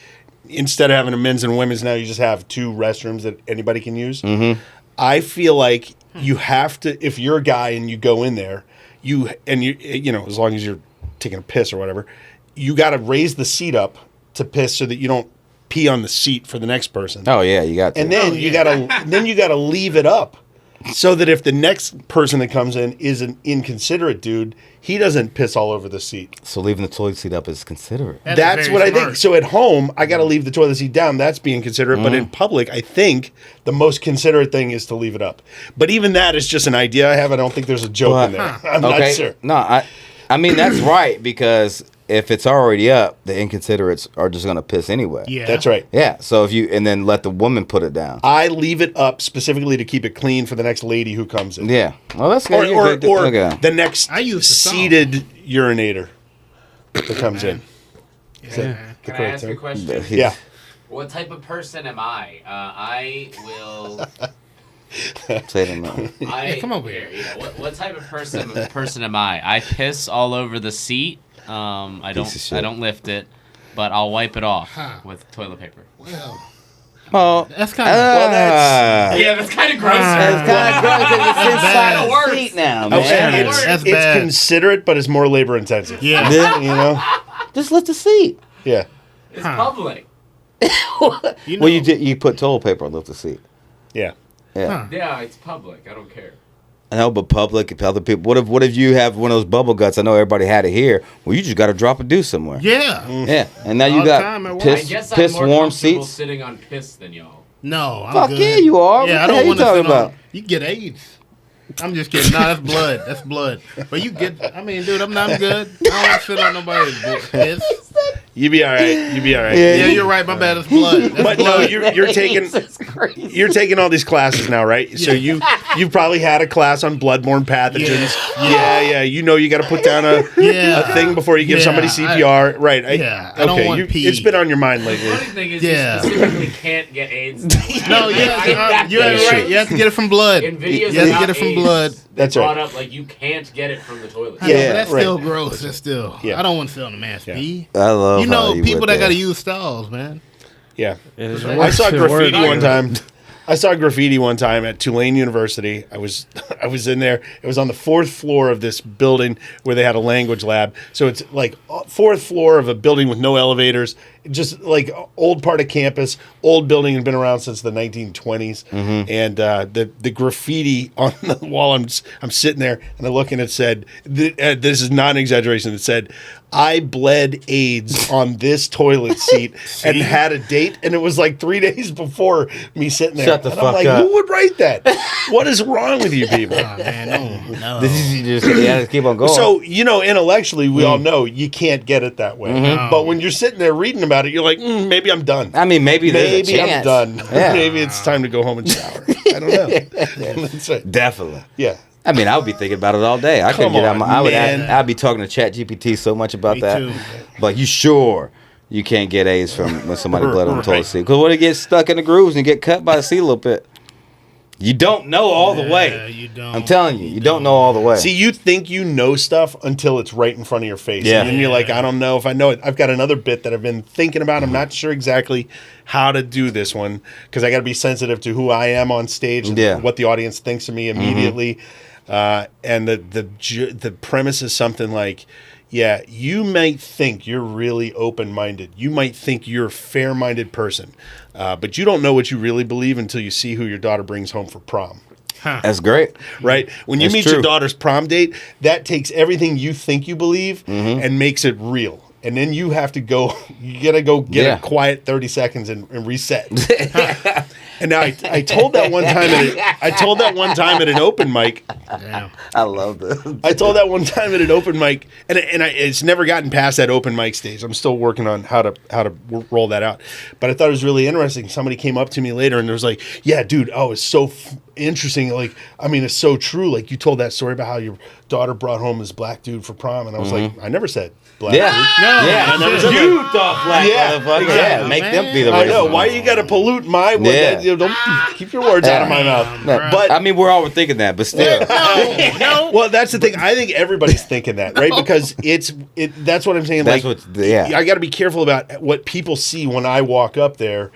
instead of having a men's and women's, now you just have two restrooms that anybody can use. Mm-hmm. I feel like you have to, if you're a guy and you go in there, as long as you're taking a piss or whatever, you got to raise the seat up to piss so that you don't pee on the seat for the next person. Oh yeah, you got to. And then you gotta leave it up so that if the next person that comes in is an inconsiderate dude, he doesn't piss all over the seat. So leaving the toilet seat up is considerate. That's what I think. So at home, I gotta leave the toilet seat down. That's being considerate. But in public, I think the most considerate thing is to leave it up. But even that is just an idea I have. I don't think there's a joke in there. I'm not sure. No, I mean that's right, because if it's already up, the inconsiderates are just gonna piss anyway. Yeah. That's right. Yeah. So and then let the woman put it down. I leave it up specifically to keep it clean for the next lady who comes in. Yeah. Well, that's Or, good. Okay. the next I use the song. seated urinator that comes in. Yeah. Can I ask a question? Yeah. What type of person am I? I will. Say it in the- I come over here. Yeah, what type of person am I? I piss all over the seat. I Piece of shit. don't lift it, but I'll wipe it off with toilet paper. Well, Oh, that's kind of. Yeah, that's kind of gross. It's kind of gross because it's inside Worse. the seat now, Okay, man. That's it's bad. considerate, but it's more labor intensive. Yeah. You know? Just lift the seat. Yeah. It's public. You know, Well, you put toilet paper on lift the seat. Yeah. Yeah. Yeah, it's public. I don't care. I know, but public, if other people. What if you have one of those bubble guts? I know everybody had it here. Well, you just got to drop a deuce somewhere. Yeah. Yeah, and now you All the got time at work. I piss, guess piss I'm more warm comfortable seats. sitting on piss than y'all. No, I'm Fuck good. yeah, you are. Yeah, What I the hell don't you want to talking sit on. about? You get AIDS. I'm just kidding. No, that's blood. That's blood. But you get. I mean, dude, I'm good. I don't want to sit on nobody's piss. You be all right. You be all right. Yeah, you're right. My bad. It's blood. That's But no, blood. you're taking all these classes now, right? So you've probably had a class on bloodborne pathogens. Yeah. You know you got to put down a thing before you give somebody CPR, right? I don't want pee. It's been on your mind lately. The funny thing is, Yeah. you specifically can't get AIDS. No, you have right. You have to get it from blood. In You videos have to about get it from AIDS, blood. they That's brought right. up like you can't get it from the toilet. I know, Yeah, but that's right. still gross. That's still. Yeah. I don't want to sit on the man's pee. I love You know, how people went that got to there. use stalls, man. Yeah. It is I saw it graffiti works. one time. I saw graffiti one time at Tulane University. I was in there. It was on the 4th floor of this building where they had a language lab. So it's like 4th floor of a building with no elevators, just like old part of campus, old building had been around since the 1920s. And the graffiti on the wall. I'm sitting there and I look and it said, this is not an exaggeration. It said, "I bled AIDS on this toilet seat," and had a date, and it was like 3 days before me sitting there. Shut the and fuck I'm like, up. who would write that? What is wrong with you people? Oh, man, no. This is you just keep on going. So, intellectually, we all know you can't get it that way. But when you're sitting there reading about it, you're like, maybe I'm done. I mean, maybe there's a Maybe I'm chance. done. Yeah. Maybe it's time to go home and shower. I don't know. That's right. Definitely. Yeah. I mean, I would be thinking about it all day. I couldn't Come get out on, my. man. I'd be talking to ChatGPT so much about Me that. too. But you sure you can't get AIDS from when somebody bled on the toilet Right. seat? Because what it gets stuck in the grooves and get cut by the seat a little bit. You don't know all the way. You don't. I'm telling you, you don't know all the way. See, you think you know stuff until it's right in front of your face. Yeah. And then you're like, I don't know if I know it. I've got another bit that I've been thinking about. I'm not sure exactly how to do this one because I got to be sensitive to who I am on stage and what the audience thinks of me immediately. And the premise is something like, yeah, you might think you're really open-minded. You might think you're a fair-minded person. But you don't know what you really believe until you see who your daughter brings home for prom. That's great. Right? When you That's meet true. your daughter's prom date, that takes everything you think you believe and makes it real. And then you have to go, you got to go get a quiet 30 seconds and reset. And now I told that one time at an open mic. Damn. I love this. I told that one time at an open mic, and it's never gotten past that open mic stage. I'm still working on how to roll that out. But I thought it was really interesting. Somebody came up to me later and was like, "Yeah, dude, it's so interesting. Like, I mean, it's so true. Like, you told that story about how your daughter brought home this black dude for prom," and I was like, "I never said black dude." Yeah. I never said You that. thought black motherfucker. exactly. Yeah, make them be the I racist know. ones. Why you got to pollute my word? Yeah. Don't keep your words out of my mouth. No, But I mean, we're all thinking that, but still. No. well, that's the thing. I think everybody's thinking that, right? Because that's what I'm saying. That's like, yeah. I got to be careful about what people see when I walk up there.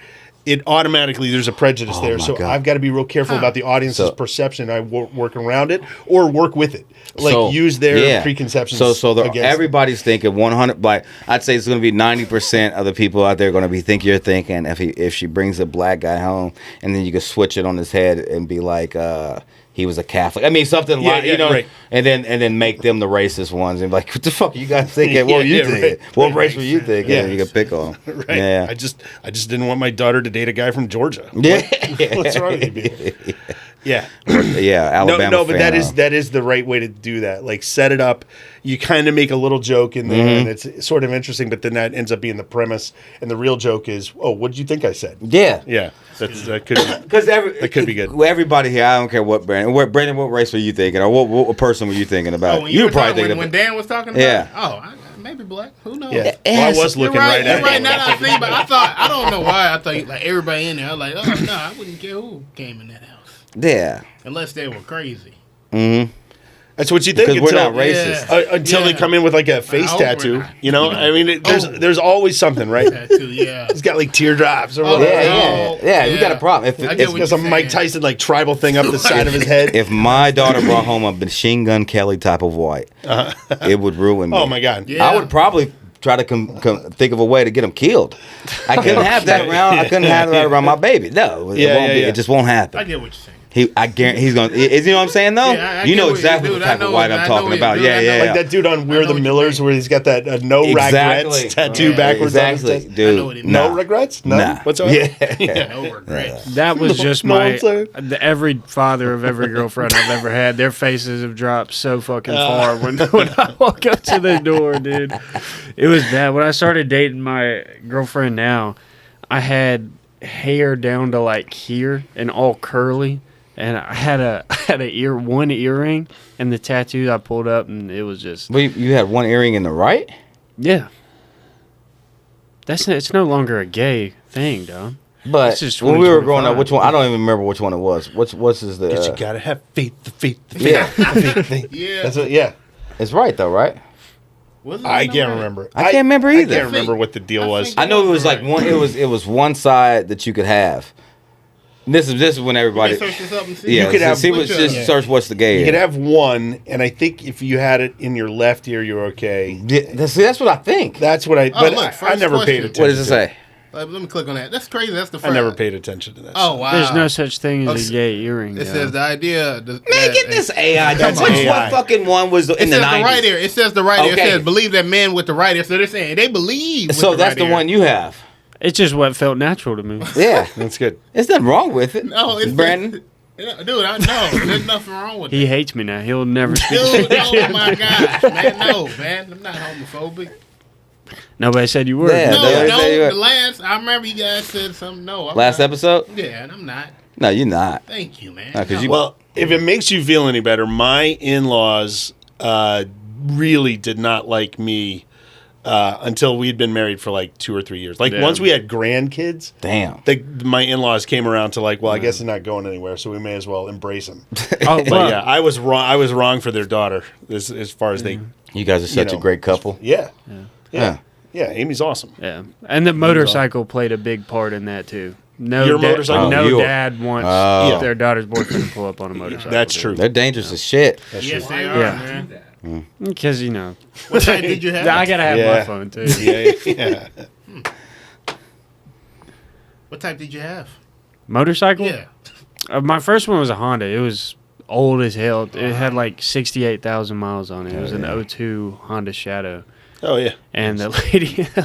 It automatically, there's a prejudice there. my So God. I've got to be real careful about the audience's So- perception. I work around it or work with it. Like, use their preconceptions. So against it. everybody's thinking 100. Like I'd say it's going to be 90% of the people out there going to be think you're thinking if she brings a black guy home, and then you can switch it on his head and be like, he was a Catholic. I mean, something like right. and then make them the racist ones and be like, what the fuck are you guys thinking? What were you thinking? Right. What race were you thinking? Yeah. And you can pick on. Right. Yeah. I just didn't want my daughter to date a guy from Georgia. Yeah. What's wrong with you, B? Yeah. Yeah. Alabama. No, but fan, that is the right way to do that. Like, set it up. You kind of make a little joke in there, and it's sort of interesting. But then that ends up being the premise, and the real joke is, "Oh, what did you think I said?" Yeah. Yeah, that could Because that could be good. Everybody here, I don't care what Brandon. Brandon, what race were you thinking, or what person were you thinking about? When you were probably talking, thinking when Dan was talking about Yeah. it? Oh, maybe black. Who knows? Yeah, well, I was looking You're right at You're right. you. Now that I think, but I don't know why. I thought like everybody in there. I was like, oh no, I wouldn't care who came in that house Yeah. unless they were crazy. Mm-hmm. That's what you think Because we're not racist. until they come in with like a face hope we're tattoo. not. You know, I mean, there's always something, right? Tattoo, yeah. It's got like teardrops or Oh, whatever. Yeah. You got a problem. I get It's what got some you're Mike saying. Tyson like tribal thing up the side of his head. If my daughter brought home a Machine Gun Kelly type of white, it would ruin me. Oh my God! Yeah. I would probably try to think of a way to get him killed. I couldn't have that around. I couldn't have that around my baby. No, Yeah, it won't be. yeah. It just won't I happen. get what you're saying. I guarantee he's gonna. Is you know what I'm saying though? Yeah, I you get know what you- exactly dude, what type I know of white what- I'm I talking know about. what- dude, I Yeah, know- yeah. Like that dude on We're know the what you Millers mean. where he's got that no Exactly. regrets tattoo Yeah, backwards on his Exactly, chest. dude. I know what he means. No Nah. regrets? None? Nah. Whatsoever? Yeah. No regrets. That was just know what I'm my saying? every father of every girlfriend I've ever had. Their faces have dropped so fucking far when I walk up to the door, dude. It was bad. When I started dating my girlfriend now, I had hair down to like here and all curly, and I had one earring, and the tattoo I pulled up, and it was just But you had one earring in the right. yeah. It's no longer a gay thing, Dom. But It's just when we were growing up, 2025. which one? I don't even remember which one it was. What's is the? Because you gotta have faith, the faith. Yeah. Yeah. That's what, yeah. It's right though, right? Was it I no can't right? remember. I can't remember I either. can't remember what the deal was. I know it was like one. It was one side that you could have. This is when everybody. Search this up and see. Yeah, You could have- see what, which, just search what's the gay. You ear. could have one, and I think if you had it in your left ear, you're okay. Yeah, that's what I think. That's what I. But look, I first never paid question. attention. What does it to say? Let me click on that. That's crazy. That's the I first. never paid attention to that. Oh wow. There's no such thing Oh, as a gay earring. It Dom. says the idea. Man, get this AI. That's Which AI. one fucking one was It in says the the 90s? right ear. It says the right ear. It Okay. says believe that men with the right ear. So they're saying they believe. With So the that's right the ear. one you have. It's just what felt natural to me. Yeah, That's good. there's nothing wrong with it. No, it's Brandon. Yeah, dude, I know. There's nothing wrong with He it. hates me now. He'll never speak. Dude, oh my gosh, man, no, man, I'm not homophobic. Nobody said you were. Yeah. No, they no, say you were. the last, I remember you guys said something. No, I'm Last not. episode? Yeah, and I'm not. No, you're not. Thank you, man. No, 'cause you- Well, if it makes you feel any better, my in-laws really did not like me until we'd been married for like 2 or 3 years. Like once we had grandkids, Damn. My in-laws came around to like, well, I guess he's not going anywhere, so we may as well embrace him. Oh, But yeah, I was wrong. I was wrong for their daughter as far as they. You guys are such a great couple. Yeah. Yeah. Yeah, Amy's awesome. Yeah, and the motorcycle played a big part in that too. No, Your motorcycle? dad wants their daughter's boyfriend to pull up on a motorcycle. That's true. They're dangerous as shit. Yes, they are, Yeah. man. Because you know, What type did you have? I gotta have my phone too. Yeah. What type did you have? Motorcycle? Yeah. My first one was a Honda. It was old as hell. It had like 68,000 miles on it. It was an 02 Honda Shadow. Oh yeah. And the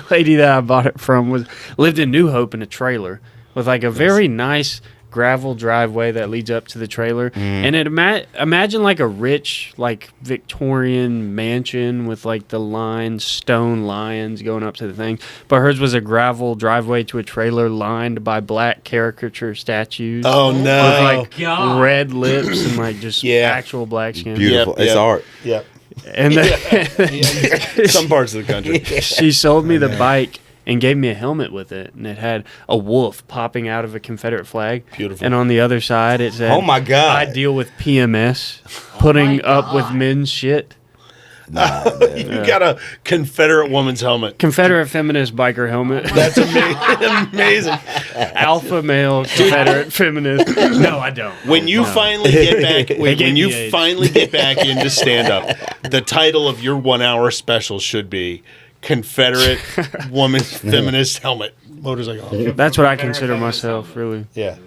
lady that I bought it from lived in New Hope in a trailer with like a very nice gravel driveway that leads up to the trailer. And it imagine like a rich like Victorian mansion with like the stone lions going up to the thing. But hers was a gravel driveway to a trailer lined by black caricature statues. Oh With no. like God. red lips and like just Yeah. actual black skin. Beautiful. It's art. Yep. And Some parts of the country. she sold me the bike and gave me a helmet with it, and it had a wolf popping out of a Confederate flag. Beautiful. And on the other side, it said, Oh my God. I deal with PMS, putting up with men's shit. You got a Confederate woman's helmet. Confederate feminist biker helmet. That's amazing. Alpha male Confederate feminist. No, I don't. When you finally get back, when gave you me AIDS. finally get back into stand up, the title of your 1 hour special should be Confederate Woman Feminist Helmet Motorcycle. Helmet. That's what I consider myself, really. Yeah.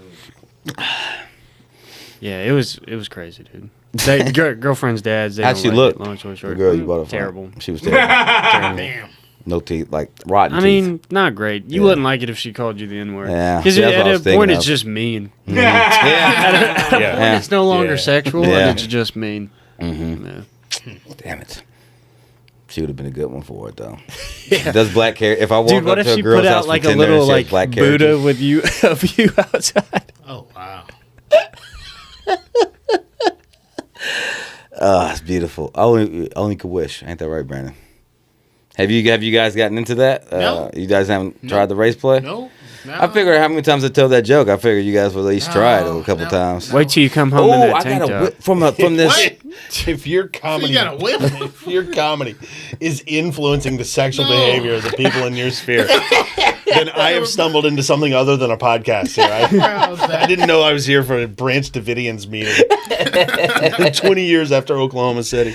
Yeah, it was crazy, dude. They, girlfriend's dads. They How'd don't she like look? it, long story The short. girl you bought it from. Terrible. She was terrible. Damn. No teeth, like rotten I teeth. mean, not great. You Yeah. wouldn't like it if she called you the N word. Yeah, Because see, that's what I at was a thinking point, of. it's just mean. yeah. At a Yeah. point, it's no longer Yeah. sexual, Yeah. and it's just mean. Yeah. Damn it. She would have been a good one for it, though. Does black hair? If I walk Dude, what up if to a she girl's put house out like for a Tinder little and she has like black Buddha characters? with you of you outside? Oh, wow. It's beautiful. Only could wish. Ain't that right, Brandon? Have you guys gotten into that? No. You guys haven't tried the race play? No. I figured how many times I told that joke. I figured you guys would at least try it a couple No. times. Wait till you come home in Oh, that I tank got a top. whip from this. What? If your comedy, You got a whip? if your comedy is influencing the sexual No. behavior of the people in your sphere, then I have stumbled into something other than a podcast here. I didn't know I was here for a Branch Davidians meeting 20 years after Oklahoma City.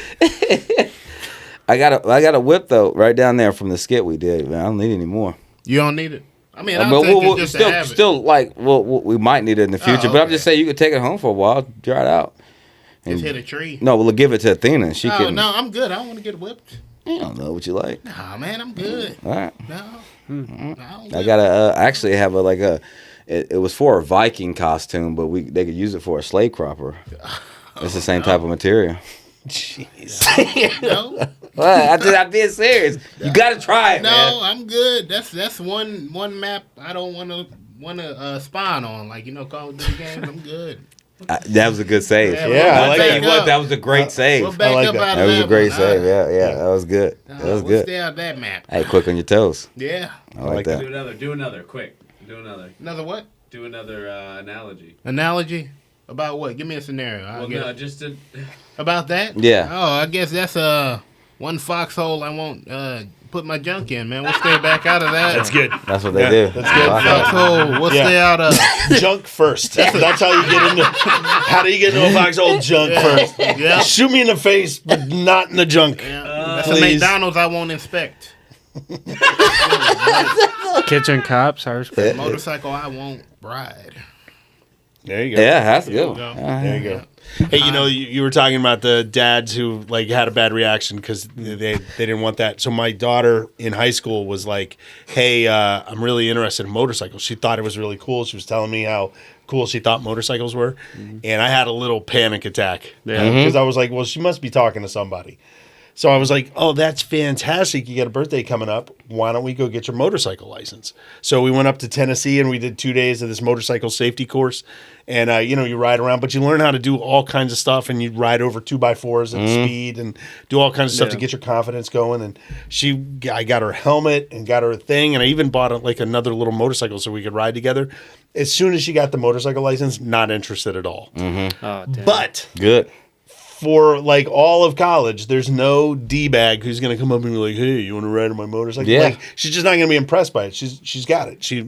I got a whip though, right down there from the skit we did. Man, I don't need any more. You don't need it. I mean, But I'll take it just to have it. still like we might need it in the future. But I'm okay. just saying you could take it home for a while, try it out. And, Just hit a tree. no, we'll give it to Athena. She No, can. no, I'm good. I don't want to get whipped. I don't know what you like. Nah, man, I'm good. All right. No. I gotta actually have it was for a Viking costume, but they could use it for a slave cropper. It's the same type of material. Jeez. No, I'm being serious. You gotta try it, no, man. I'm good. That's one map I don't want to spawn on. Like, Call of Duty games. I'm good. That was a good save. Yeah, Yeah, I I'll like tell that. you what, that was a great save. We'll back like up that. out That of was a great one. save. Yeah, that was good. That was We'll good. stay out that map. Hey, quick on your toes. Yeah. I like that. Do another, quick. Do another. Another what? Do another analogy. Analogy? About what? Give me a scenario. Well, get no, it. just to. About that? Yeah. Oh, I guess that's one foxhole I won't put my junk in, man. We'll stay back out of that. That's good. That's what they Yeah, do. that's good. Foxhole, we'll Yeah. stay out of. Junk first. That's how you get into. How do you get into a foxhole? Junk first. Yeah. Shoot me in the face, but not in the junk. That's a please. McDonald's I won't inspect. Kitchen cops, I respect. Motorcycle I won't ride. There you go. Yeah, that's good. we go. There you go. Hey, you were talking about the dads who like had a bad reaction because they didn't want that. So my daughter in high school was like, "Hey, I'm really interested in motorcycles." She thought it was really cool. She was telling me how cool she thought motorcycles were, and I had a little panic attack Yeah. because I was like, "Well, she must be talking to somebody." So I was like, oh, that's fantastic. You got a birthday coming up. Why don't we go get your motorcycle license? So we went up to Tennessee and we did 2 days of this motorcycle safety course. And, you ride around, but you learn how to do all kinds of stuff, and you ride over 2x4s and speed and do all kinds of stuff to get your confidence going. And I got her helmet and got her a thing. And I even bought another little motorcycle so we could ride together. As soon as she got the motorcycle license, not interested at all. Mm-hmm. Oh, damn. But Good. for all of college, there's no D-bag who's going to come up and be like, hey, you want to ride on my motorcycle? Yeah. She's just not going to be impressed by it. She's got it. She's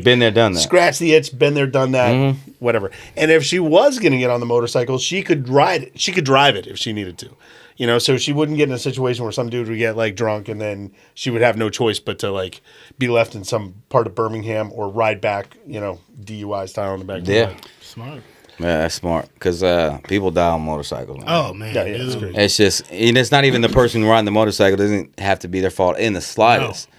been there, done that. Scratch the itch, been there, done that, whatever. And if she was going to get on the motorcycle, she could ride it. She could drive it if she needed to. So she wouldn't get in a situation where some dude would get drunk and then she would have no choice but to be left in some part of Birmingham or ride back, DUI style in the back of the Yeah. bike. Smart. Yeah, that's smart. Because people die on motorcycles. Man. Oh man, Yeah, it's crazy. It's just, and it's not even the person riding the motorcycle. It doesn't have to be their fault in the slightest.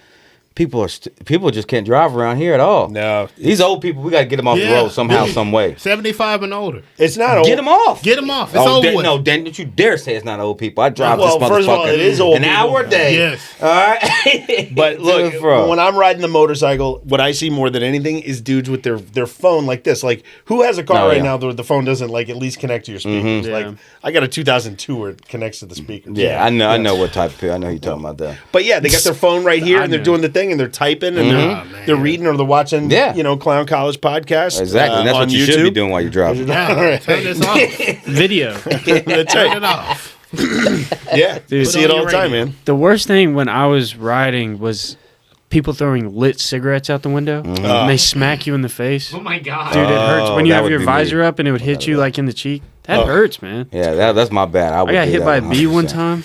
People just can't drive around here at all. No. These old people, we got to get them off the road somehow, some way. 75 and older. It's not old. Get them off. Get them off. It's over with. No, don't you dare say it's not old people. I drive Well, this motherfucker first of all, it is old an people. hour a day. Yes. All right. But look, Dude, bro. when I'm riding the motorcycle, what I see more than anything is dudes with their phone like this. Who has a car Oh, right yeah. now that the phone doesn't at least connect to your speakers? Yeah. I got a 2002 where it connects to the speakers. Yeah, I know what type of people. I know you're talking about that. But yeah, they got their phone right here and they're doing the thing and they're typing and they're reading or they're watching, Clown College podcast. Exactly. And that's on what you YouTube. should be doing while you're driving. Now, turn this off. Video. That's Turn right. it off. Yeah, you Dude, see put it on all your the time, radio. man. The worst thing when I was riding was people throwing lit cigarettes out the window and they smack you in the face. Oh my god. Dude, it hurts when you that have would your be visor me. up and it would hit you in the cheek. That hurts, man. Yeah, that's my bad. I got hit by a bee one 100%. time.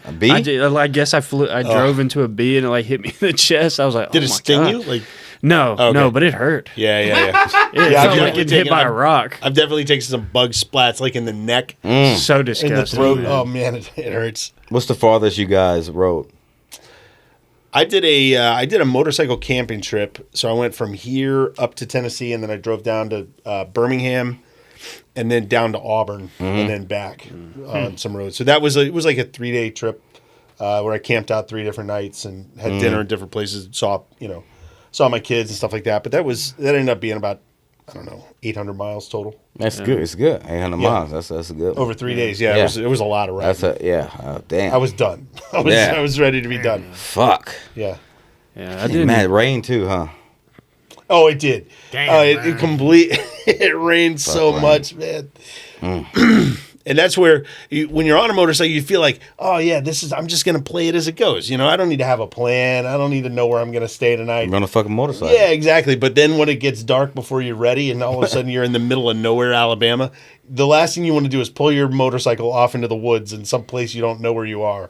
A bee? I guess I drove into a bee and it hit me in the chest. I was like, Did oh it my sting God. you? No, Okay. no, but it hurt. Yeah. It Yeah, felt I've like definitely getting hit taken- by a rock. I've definitely taken some bug splats in the neck, So in disgusting. the throat. man. Oh man, it hurts. What's the farthest you guys rode? I did a motorcycle camping trip. So I went from here up to Tennessee, and then I drove down to Birmingham, and then down to Auburn, and then back on some roads. So it was like a 3-day trip where I camped out 3 different nights and had dinner in different places. Saw my kids and stuff like that. But that ended up being about 800 miles total That's good. It's good. 800 miles. That's good. over 3 days. Yeah, Yeah. it was a lot of riding. Damn. I was done. Yeah. I was ready to be done. Fuck. Yeah. Yeah, I didn't. Man, it rained too, huh? Oh, it did. Damn, It rained so rain. much, man. And that's where when you're on a motorcycle, you feel like, oh yeah, I'm just gonna play it as it goes. I don't need to have a plan. I don't need to know where I'm gonna stay tonight. I'm on a fucking motorcycle. Yeah, exactly. But then when it gets dark before you're ready, and all of a sudden you're in the middle of nowhere, Alabama, the last thing you want to do is pull your motorcycle off into the woods in some place you don't know where you are,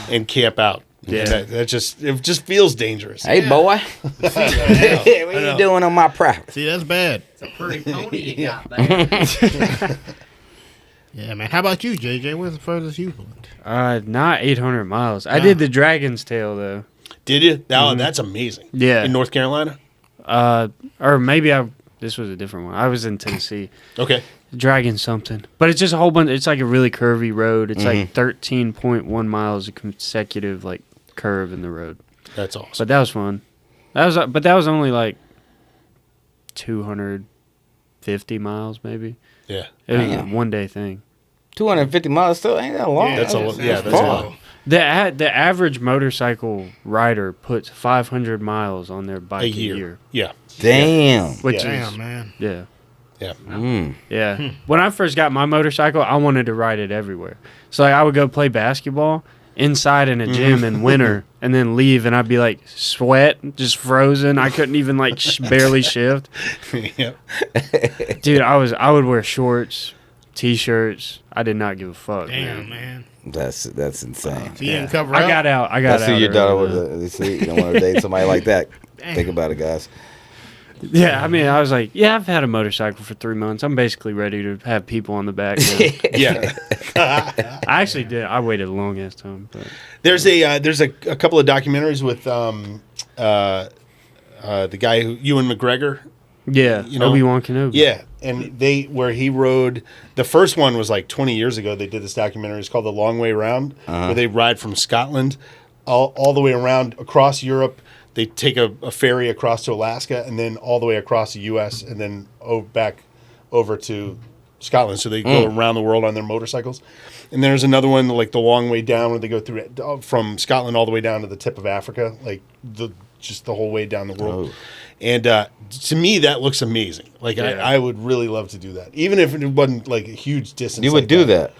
and camp out. Yeah. It just feels dangerous. Hey, boy. What you doing on my property? See, that's bad. It's a pretty pony you got there. Yeah, man. How about you, JJ? Where's the furthest you've went? Not 800 miles. I did the Dragon's Tail though. Did you? Oh, that's amazing. Yeah. In North Carolina? Or maybe this was a different one. I was in Tennessee. Okay. Dragon something. But it's just a whole bunch. It's like a really curvy road. It's like 13.1 miles of consecutive curve in the road. That's awesome. But that was fun. But that was only like 250 miles maybe. Yeah. It was a Damn. 1 day thing. 250 miles still ain't that long. That's a lot. Yeah, that's a far. lot. The average motorcycle rider puts 500 miles on their bike A a year. year. Yeah. Damn. Which Damn, is man. yeah. Yeah. Yeah. When I first got my motorcycle, I wanted to ride it everywhere. So I would go play basketball inside in a gym in winter and then leave and I'd be like sweat, just frozen. I couldn't even barely shift. Yeah. Dude, I would wear shorts, t-shirts. I did not give a fuck. Damn, man. man. That's insane. So you didn't cover I up? got out. That's who out your daughter early, would see. You don't want to date somebody like that. Damn. Think about it, guys. Yeah, I mean, I was like, yeah, I've had a motorcycle for 3 months. I'm basically ready to have people on the back now. Yeah. I actually did. I waited a long ass time. But. There's a couple of documentaries with the guy Ewan McGregor. Yeah, You know? Obi-Wan Kenobi. Yeah, and where he rode, the first one was like 20 years ago. They did this documentary. It's called The Long Way Round, where they ride from Scotland all the way around across Europe. They take a ferry across to Alaska and then all the way across the U.S. and then back over to Scotland. So they go around the world on their motorcycles. And there's another one like the long way down where they go through from Scotland all the way down to the tip of Africa, like just the whole way down the world. And to me, that looks amazing. Like I would really love to do that, even if it wasn't like a huge distance. You would do that.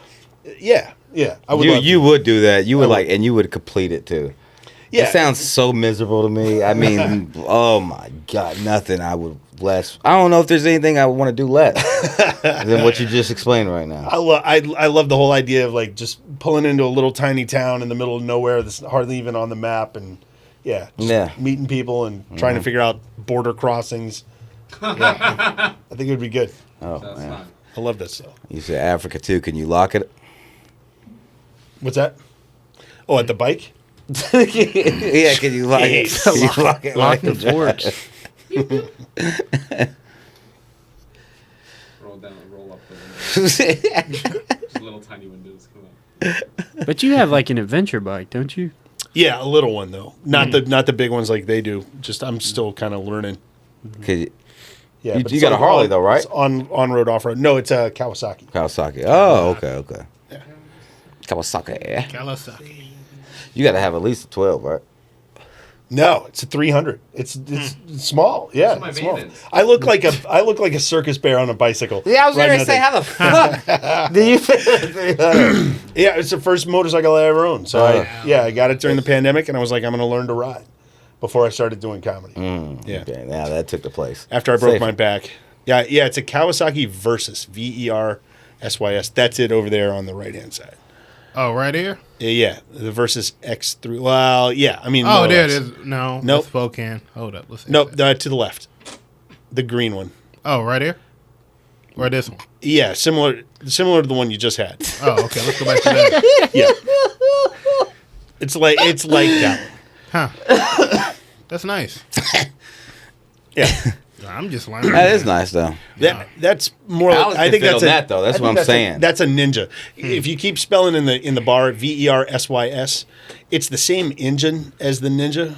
Yeah. I would. You would do that. You would and you would complete it too. Yeah. It sounds so miserable to me. I mean, oh my God, nothing I would less. I don't know if there's anything I would want to do less than what you just explained right now. I love the whole idea of like just pulling into a little tiny town in the middh of nowhere that's hardly even on the map, and meeting people and trying to figure out border crossings. I think it would be good. Oh man, fun. I love that stuff. You said Africa too. Can you lock it? What's that? Oh, at the bike? Yeah, can you lock it? Can you lock it? Lock the forks. Roll up the window. Just little tiny windows come up. But you have like an adventure bike, don't you? Yeah, a little one though. Not the big ones like they do. Just I'm still kind of learning. Yeah, you got a Harley though, right? It's on road, off road. No, it's a Kawasaki. Kawasaki. Oh, okay. Yeah. Kawasaki. You got to have at least a 12, right? No, it's a 300. It's small. Yeah, my it's small. maintenance. I look like a circus bear on a bicycle. Yeah, I was riding going to that say, thing. how the fuck do you fit a 300? Yeah, it's the first motorcycle I ever owned. So I got it during the pandemic, and I was like, I'm going to learn to ride before I started doing comedy. Yeah. Okay, now that took the place. After I broke my back. Yeah, it's a Kawasaki Versys, Versys. That's it over there on the right-hand side. Oh, right here? Yeah, the Versys X3. Well, yeah, I mean. Oh, there it is. No. Nope. That's Spokane. Hold up. Let's see. Nope, to the left. The green one. Oh, right here? Or this one? Yeah, similar to the one you just had. Oh, okay. Let's go back to that. Yeah. It's like that one. Huh. That's nice. Yeah. I'm just learning. That is nice, though. That's more. I think that's that, though. That's what I'm saying. That's a Ninja. If you keep spelling in the bar Versys, it's the same engine as the Ninja,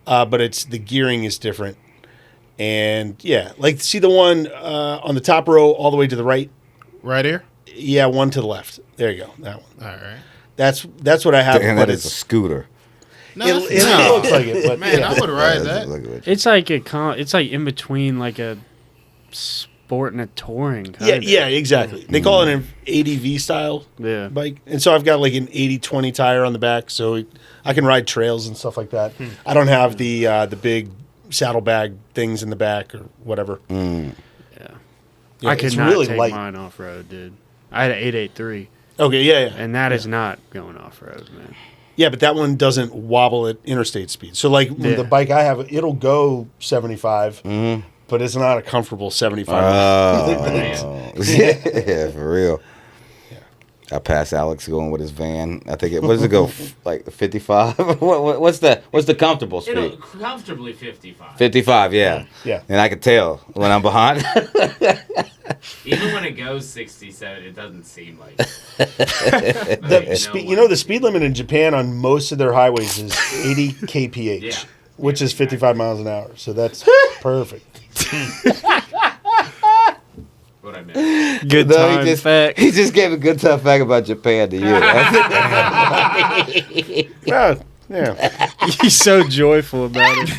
but the gearing is different. And yeah, like see the one on the top row all the way to the right. Right here? Yeah, one to the left. There you go. That one. All right. That's what I have. And but that is a scooter. No, it looks like it, but man, yeah. I would ride that. It's like it's like in between like a sport and a touring. Yeah, exactly. They call it an ADV style bike, and so I've got like an 80/20 tire on the back, so I can ride trails and stuff like that. I don't have the big saddlebag things in the back or whatever. Yeah, I could not really take mine off road, dude. I had an 883. Okay, yeah, and that is not going off road, man. Yeah, but that one doesn't wobble at interstate speed. So, like, the bike I have, it'll go 75, but it's not a comfortable 75. Yeah, for real. Yeah. I passed Alex going with his van. I think what does it go, like 55? What's the comfortable speed? It'll comfortably 55. 55, yeah. Yeah. And I could tell when I'm behind. Even when it goes 67, it doesn't seem like the speed limit in Japan on most of their highways is 80 kph, which is 55 miles an hour. So that's perfect. What I meant. Good time fact. He just gave a good time fact about Japan to you. Yeah. He's so joyful about it.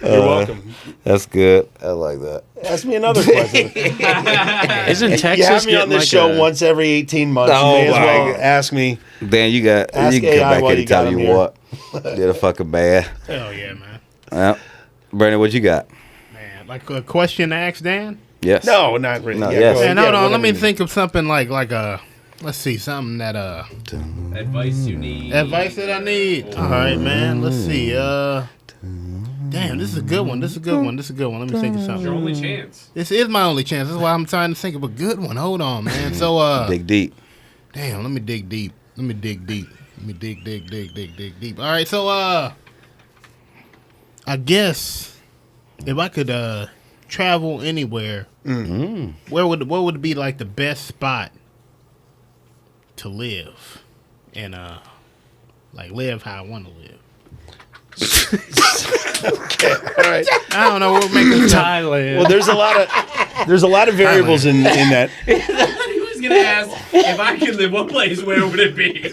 You're welcome. That's good. I like that. Ask me another question. Isn't Texas you have me on this like show once every 18 months. You may as well ask me. Dan, you can come AI back anytime you want. You're a fucking bad. Hell yeah, man. Well, Brandon, what you got? Man, like a question to ask Dan? Yes. No, not really. No, yes. Man, hold on. Let me think of something like a. Let's see, something that Advice you need. Advice that I need. All right, man. Let's see. Damn, this is a good one. This is a good one. Let me think of something. It's your only chance. This is my only chance. That's why I'm trying to think of a good one. Hold on, man. So dig deep. Damn, let me dig deep. Let me dig deep. All right, so I guess If I could travel anywhere, what would be like the best spot to live and like live how I want to live? Okay, all right. I don't know what make us Thailand. Well, there's a lot of variables in that. He was gonna ask if I could live one place, where would it be?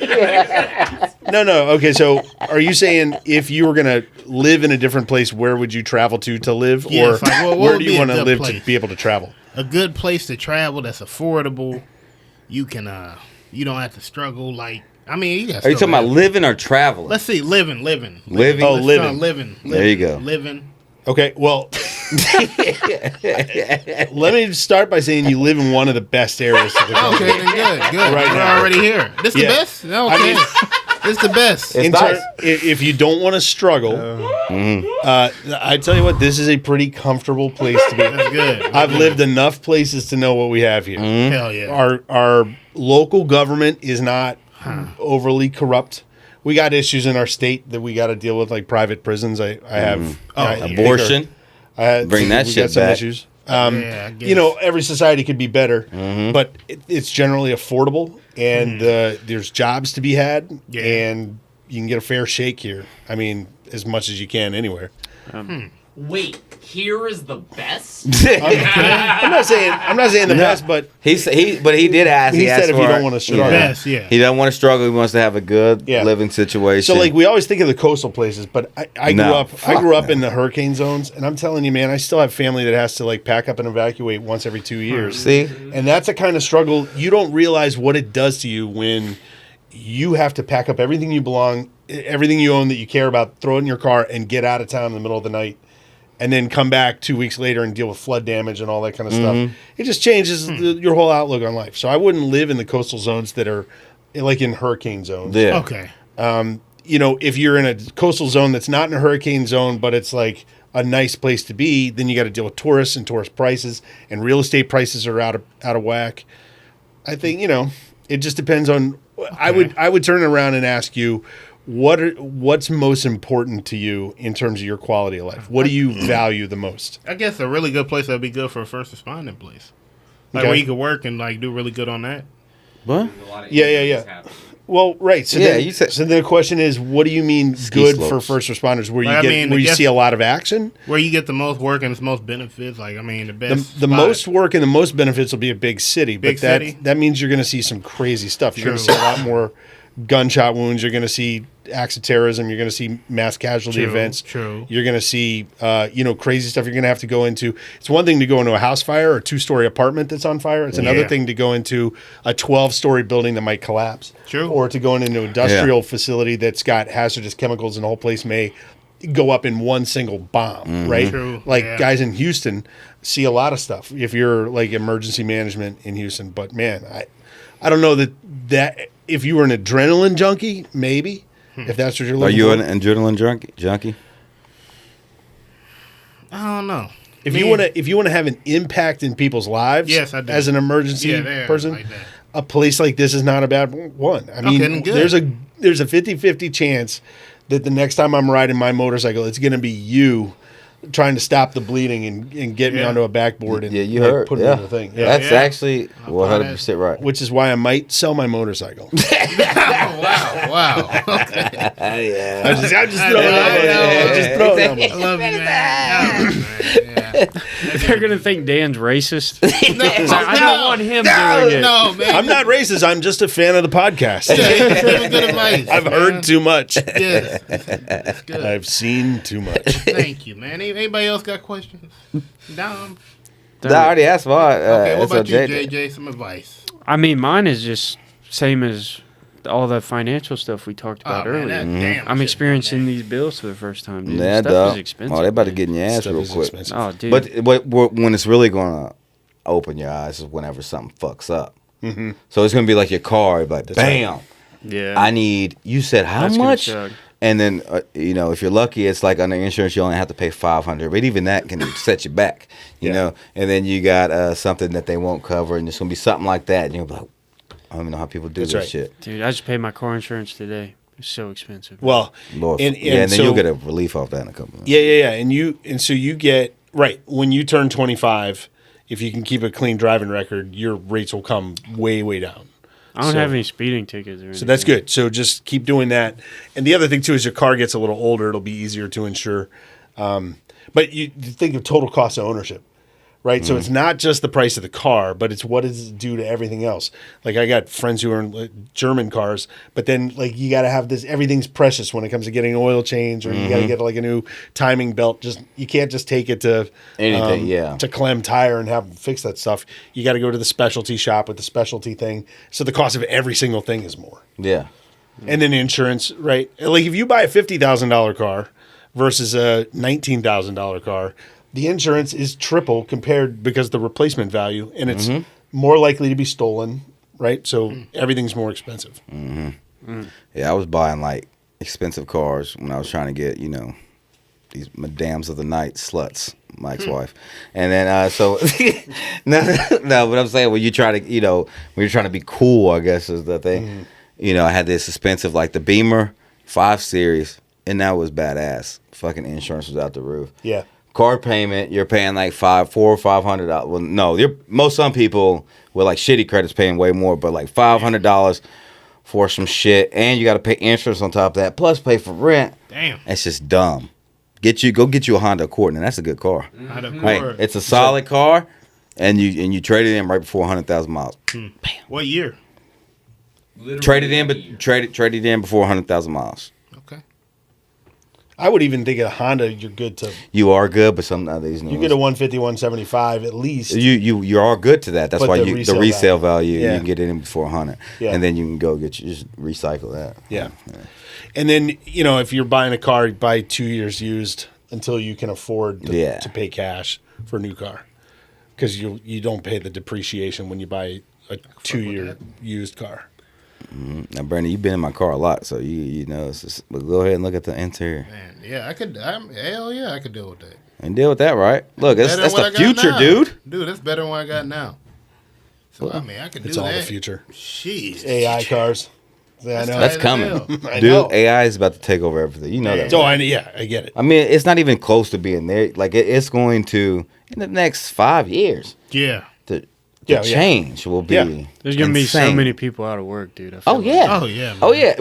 No. Okay, so are you saying if you were gonna live in a different place, where would you travel to live, Yes, or like, what where would do be you a want to good live place? to be able to travel? A good place to travel that's affordable. You can you don't have to struggle like. I mean, you got. Are you talking about living or traveling? Let's see, living. Living? Oh, Let's living. start living. There you go. Living. Okay, well, let me start by saying you live in one of the best areas of the country. Okay, then good. Right We're now. already here. This the Yeah. best? Okay. I mean- This the best. It's In nice. if you don't want to struggle, I tell you what, this is a pretty comfortable place to be. That's good. I've lived enough places to know what we have here. Hell yeah. Our local government is not overly corrupt. We got issues in our state that we got to deal with, like private prisons. I have Abortion. Bring that we shit got some back. issues. Yeah, I guess. You know, every society could be better, but it's generally affordable, and there's jobs to be had, Yeah. and you can get a fair shake here. I mean, as much as you can anywhere. Wait, here is the best? I'm not saying the best, but He did ask. he asked said if you for don't it. want to struggle. Best, yeah. He doesn't want to struggle. He wants to have a good Yeah. living situation. So like we always think of the coastal places, but I No, grew up fuck in the hurricane zones, and I'm telling you, man, I still have family that has to like pack up and evacuate once every 2 years. See? And that's a kind of struggle. You don't realize what it does to you when you have to pack up everything you everything you own that you care about, throw it in your car, and get out of town in the middle of the night, and then come back 2 weeks later and deal with flood damage and all that kind of stuff. It just changes your whole outlook on life. So I wouldn't live in the coastal zones that are like in hurricane zones. Yeah. Okay. You know, if you're in a coastal zone that's not in a hurricane zone, but it's like a nice place to be, then you got to deal with tourists and tourist prices, and real estate prices are out of whack. I think, you know, it just depends on. I would turn around and ask you, what's most important to you in terms of your quality of life? What do you value the most? I guess a really good place that would be good for a first responding place. Like Okay. where you could work and like do really good on that. What? A lot of Yeah. injuries happen. Well, right. So Yeah, then, you said- so then the question is, what do you mean Ski good slopes. for first responders? Where Like, I you mean, where I you guess- see a lot of action? Where you get the most work and the most benefits. Like, I mean, the best. The spot. most work and the most benefits will be a big city, Big but that city? that means you're going to see some crazy stuff. You're going to see True. a lot more gunshot wounds. You're going to see acts of terrorism. You're going to see mass casualty True, events. true. You're going to see crazy stuff. You're going to have to go into. It's one thing to go into a house fire or a 2-story apartment that's on fire. It's another Yeah. thing to go into a 12-story building that might collapse. True. Or to go into an industrial facility that's got hazardous chemicals and the whole place may go up in one single bomb, right? True, Like yeah. guys in Houston see a lot of stuff if you're like emergency management in Houston. But man, I don't know that if you were an adrenaline junkie, maybe if that's what you're Are looking you for. an adrenaline junkie? I don't know. If Me- you want to have an impact in people's lives, Yes, I do. as an emergency Yeah, there, person, like that. a place like this is not a bad one. I mean, then good. there's a 50-50 chance that the next time I'm riding my motorcycle, it's going to be you trying to stop the bleeding and get me Yeah. onto a backboard and Yeah, you like, heard. put me Yeah. in the thing. That's Yeah. actually 100% right. Which is why I might sell my motorcycle. Oh, wow. Okay. Yeah. I'm just throwing it out there. I'm just throwing it out there. I love you, man. Yeah. They're gonna think Dan's racist. No, I don't want him doing it. No, man. I'm not racist. I'm just a fan of the podcast. Yeah, he's giving good advice. I've man. heard too much. Yes. That's good. I've seen too much. Thank you, man. Anybody else got questions? Dom. I already asked mine. Okay, what so about you, JJ. JJ? Some advice. I mean, mine is just same as all the financial stuff we talked about Oh, man, earlier. that damn I'm shit, experiencing man. these bills for the first time, dude. Yeah, Stuff dog. is expensive. Oh, they about to man. get in your ass Stuff real is quick. expensive. Oh, dude. But when it's really going to open your eyes is whenever something fucks up. Mm-hmm. So it's going to be like your car, like bam. yeah. I need. You said how That's gonna much? suck. And then if you're lucky, it's like under insurance, you only have to pay $500. But even that can set you back, you know. And then you got something that they won't cover, and it's gonna be something like that. And you'll be like, I don't even know how people do That's this right. shit. Dude, I just paid my car insurance today. It's so expensive. Well, Lord, and then so, you'll get a relief off that in a couple of months. Yeah. And so you get right when you turn 25. If you can keep a clean driving record, your rates will come way, way down. I don't have any speeding tickets or anything. So that's good. So just keep doing that. And the other thing, too, is your car gets a little older. It'll be easier to insure. But you think of total cost of ownership, right? So it's not just the price of the car, but it's what does it do to everything else. Like I got friends who are in German cars, but then like you got to have this, everything's precious when it comes to getting an oil change or you got to get like a new timing belt. You can't just take it to Anything, to Clem Tire and have them fix that stuff. You got to go to the specialty shop with the specialty thing. So the cost of every single thing is more. Yeah. And then insurance, right? Like if you buy a $50,000 car versus a $19,000 car, the insurance is triple compared because the replacement value, and it's more likely to be stolen, right? So everything's more expensive. Yeah, I was buying like expensive cars when I was trying to get, these madams of the night sluts, my ex-wife. And then, so, no, but I'm saying when you try to, when you're trying to be cool, I guess is the thing. I had this expensive, like the Beamer 5 Series, and that was badass. Fucking insurance was out the roof. Yeah. Car payment, you're paying like $400 or $500. Well, no, some people with like shitty credits paying way more, but like $500 for some shit, and you got to pay insurance on top of that, plus pay for rent. Damn. That's just dumb. Go get you a Honda Accord, and that's a good car. Honda Right, Accord. it's a solid car, and you traded it in right before 100,000 miles. What year? Traded in before 100,000 miles. Okay. I would even think a Honda, you're good to. You are good, but some of these You get a 150, 175 at least. You are good to that. That's But why the the resale value Yeah. you can get it in before 100, and then you can go just recycle that. Yeah. And then, if you're buying a car, you buy 2 years used until you can afford to pay cash for a new car. Because you don't pay the depreciation when you buy a 2-year used car. Now, Brandon, you've been in my car a lot, so you know. But go ahead and look at the interior Man, yeah, I could. Hell yeah, I could deal with that. and deal with that, right? Look, that's Better than what the I got future, now. dude. Dude, that's better than what I got now. So I could do It's that. all the future. Jeez. AI cars. Yeah, I know. That's tight as coming, hell. I dude. know. AI is about to take over everything. You know that. So right? I get it. I mean, it's not even close to being there. Like it's going to in the next 5 years. Yeah. The change will be. Yeah. There's gonna be so insane. many people out of work, dude. I feel Oh like. yeah. Oh yeah. Man. Oh yeah.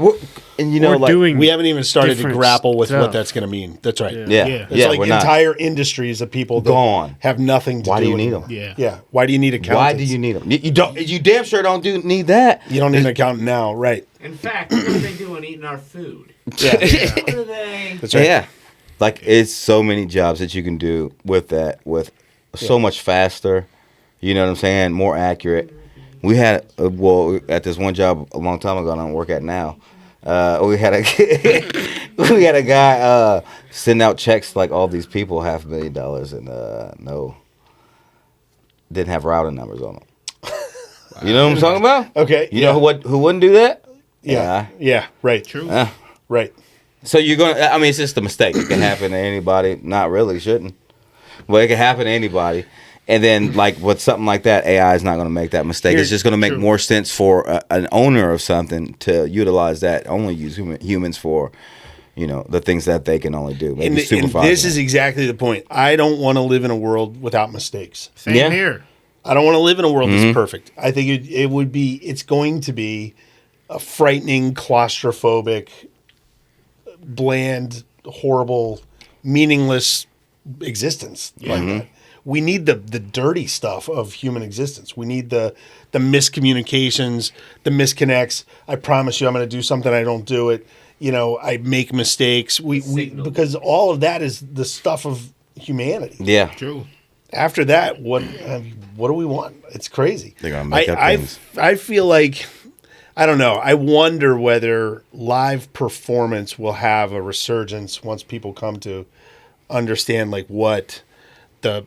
And We're like doing. We haven't even started to different grapple with what stuff. that's going to mean. That's right. yeah, Yeah. It's like we're not. entire industries of people that Gone. have nothing to Why do do you with need it. them? Yeah. Yeah. Why do you need accountants? Why do you need them? You don't. You damn sure don't need that. You don't need an accountant now, right? In fact, what are they doing eating our food? Yeah. What are they? That's right. Yeah. Like it's so many jobs that you can do with that, with so much faster. You know what I'm saying? More accurate. We had at this one job a long time ago, I don't work at now. We had a guy send out checks to, like all these people, $500,000, and didn't have routing numbers on them. You know what I'm talking about? Okay. You know who wouldn't do that? Yeah. Yeah. Right. True. Right. So you're gonna. I mean, it's just a mistake. It can happen to anybody. Not really, shouldn't. But it can happen to anybody. And then, like with something like that, AI is not going to make that mistake. It's just going to make more sense for an owner of something to utilize that. Only use humans for, the things that they can only do. Maybe And supervise this them. is exactly the point. I don't want to live in a world without mistakes. Same Yeah. here. I don't want to live in a world that's perfect. I think it's going to be a frightening, claustrophobic, bland, horrible, meaningless existence like that. We need the dirty stuff of human existence. We need the miscommunications, the misconnects. I promise you I'm going to do something, I don't do it. I make mistakes. We because all of that is the stuff of humanity. Yeah. True. After that, what do we want? It's crazy. They're gonna make up things. I feel like, I don't know. I wonder whether live performance will have a resurgence once people come to understand like what the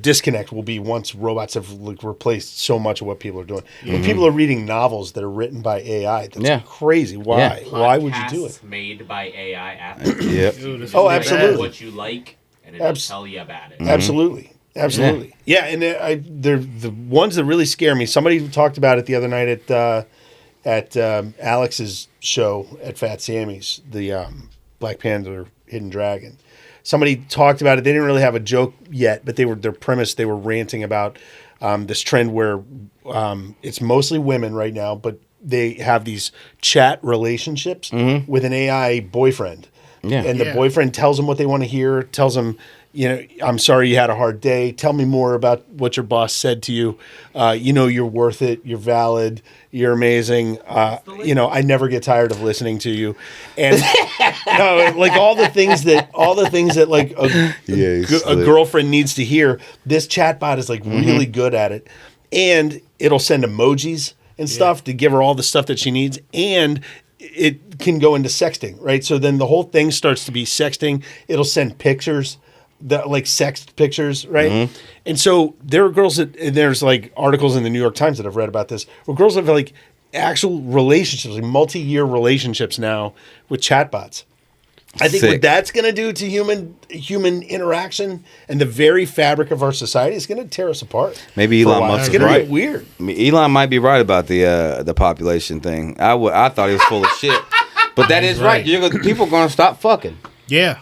disconnect will be once robots have replaced so much of what people are doing. When people are reading novels that are written by AI, that's crazy. Why? Yeah. Why would you do it? Podcasts made by AI after. Yep. Dude, this Oh, is absolutely. What you like, and it'll tell you about it. Absolutely. Absolutely. Yeah, and they're the ones that really scare me. Somebody talked about it the other night at Alex's show at Fat Sammy's, the Black Panther Hidden Dragon. Somebody talked about it. They didn't really have a joke yet, but their premise, they were ranting about this trend where it's mostly women right now, but they have these chat relationships with an AI boyfriend. Yeah. And the boyfriend tells them what they want to hear, tells them, I'm sorry you had a hard day. Tell me more about what your boss said to you. You're worth it. You're valid. You're amazing. I never get tired of listening to you. And like all the things that like a girlfriend needs to hear, this chatbot is like really good at it. And it'll send emojis and stuff to give her all the stuff that she needs. And it can go into sexting, right? So then the whole thing starts to be sexting. It'll send pictures, like sext pictures, right? And so there are girls there's like articles in the New York Times that I've read about this, where girls have like actual relationships, like multi-year relationships now with chatbots. I think what that's going to do to human interaction and the very fabric of our society is going to tear us apart. Maybe Elon Musk is right. It's going to get weird. I mean, Elon might be right about the population thing. I thought he was full of shit, but that is right. People are going to stop fucking. Yeah,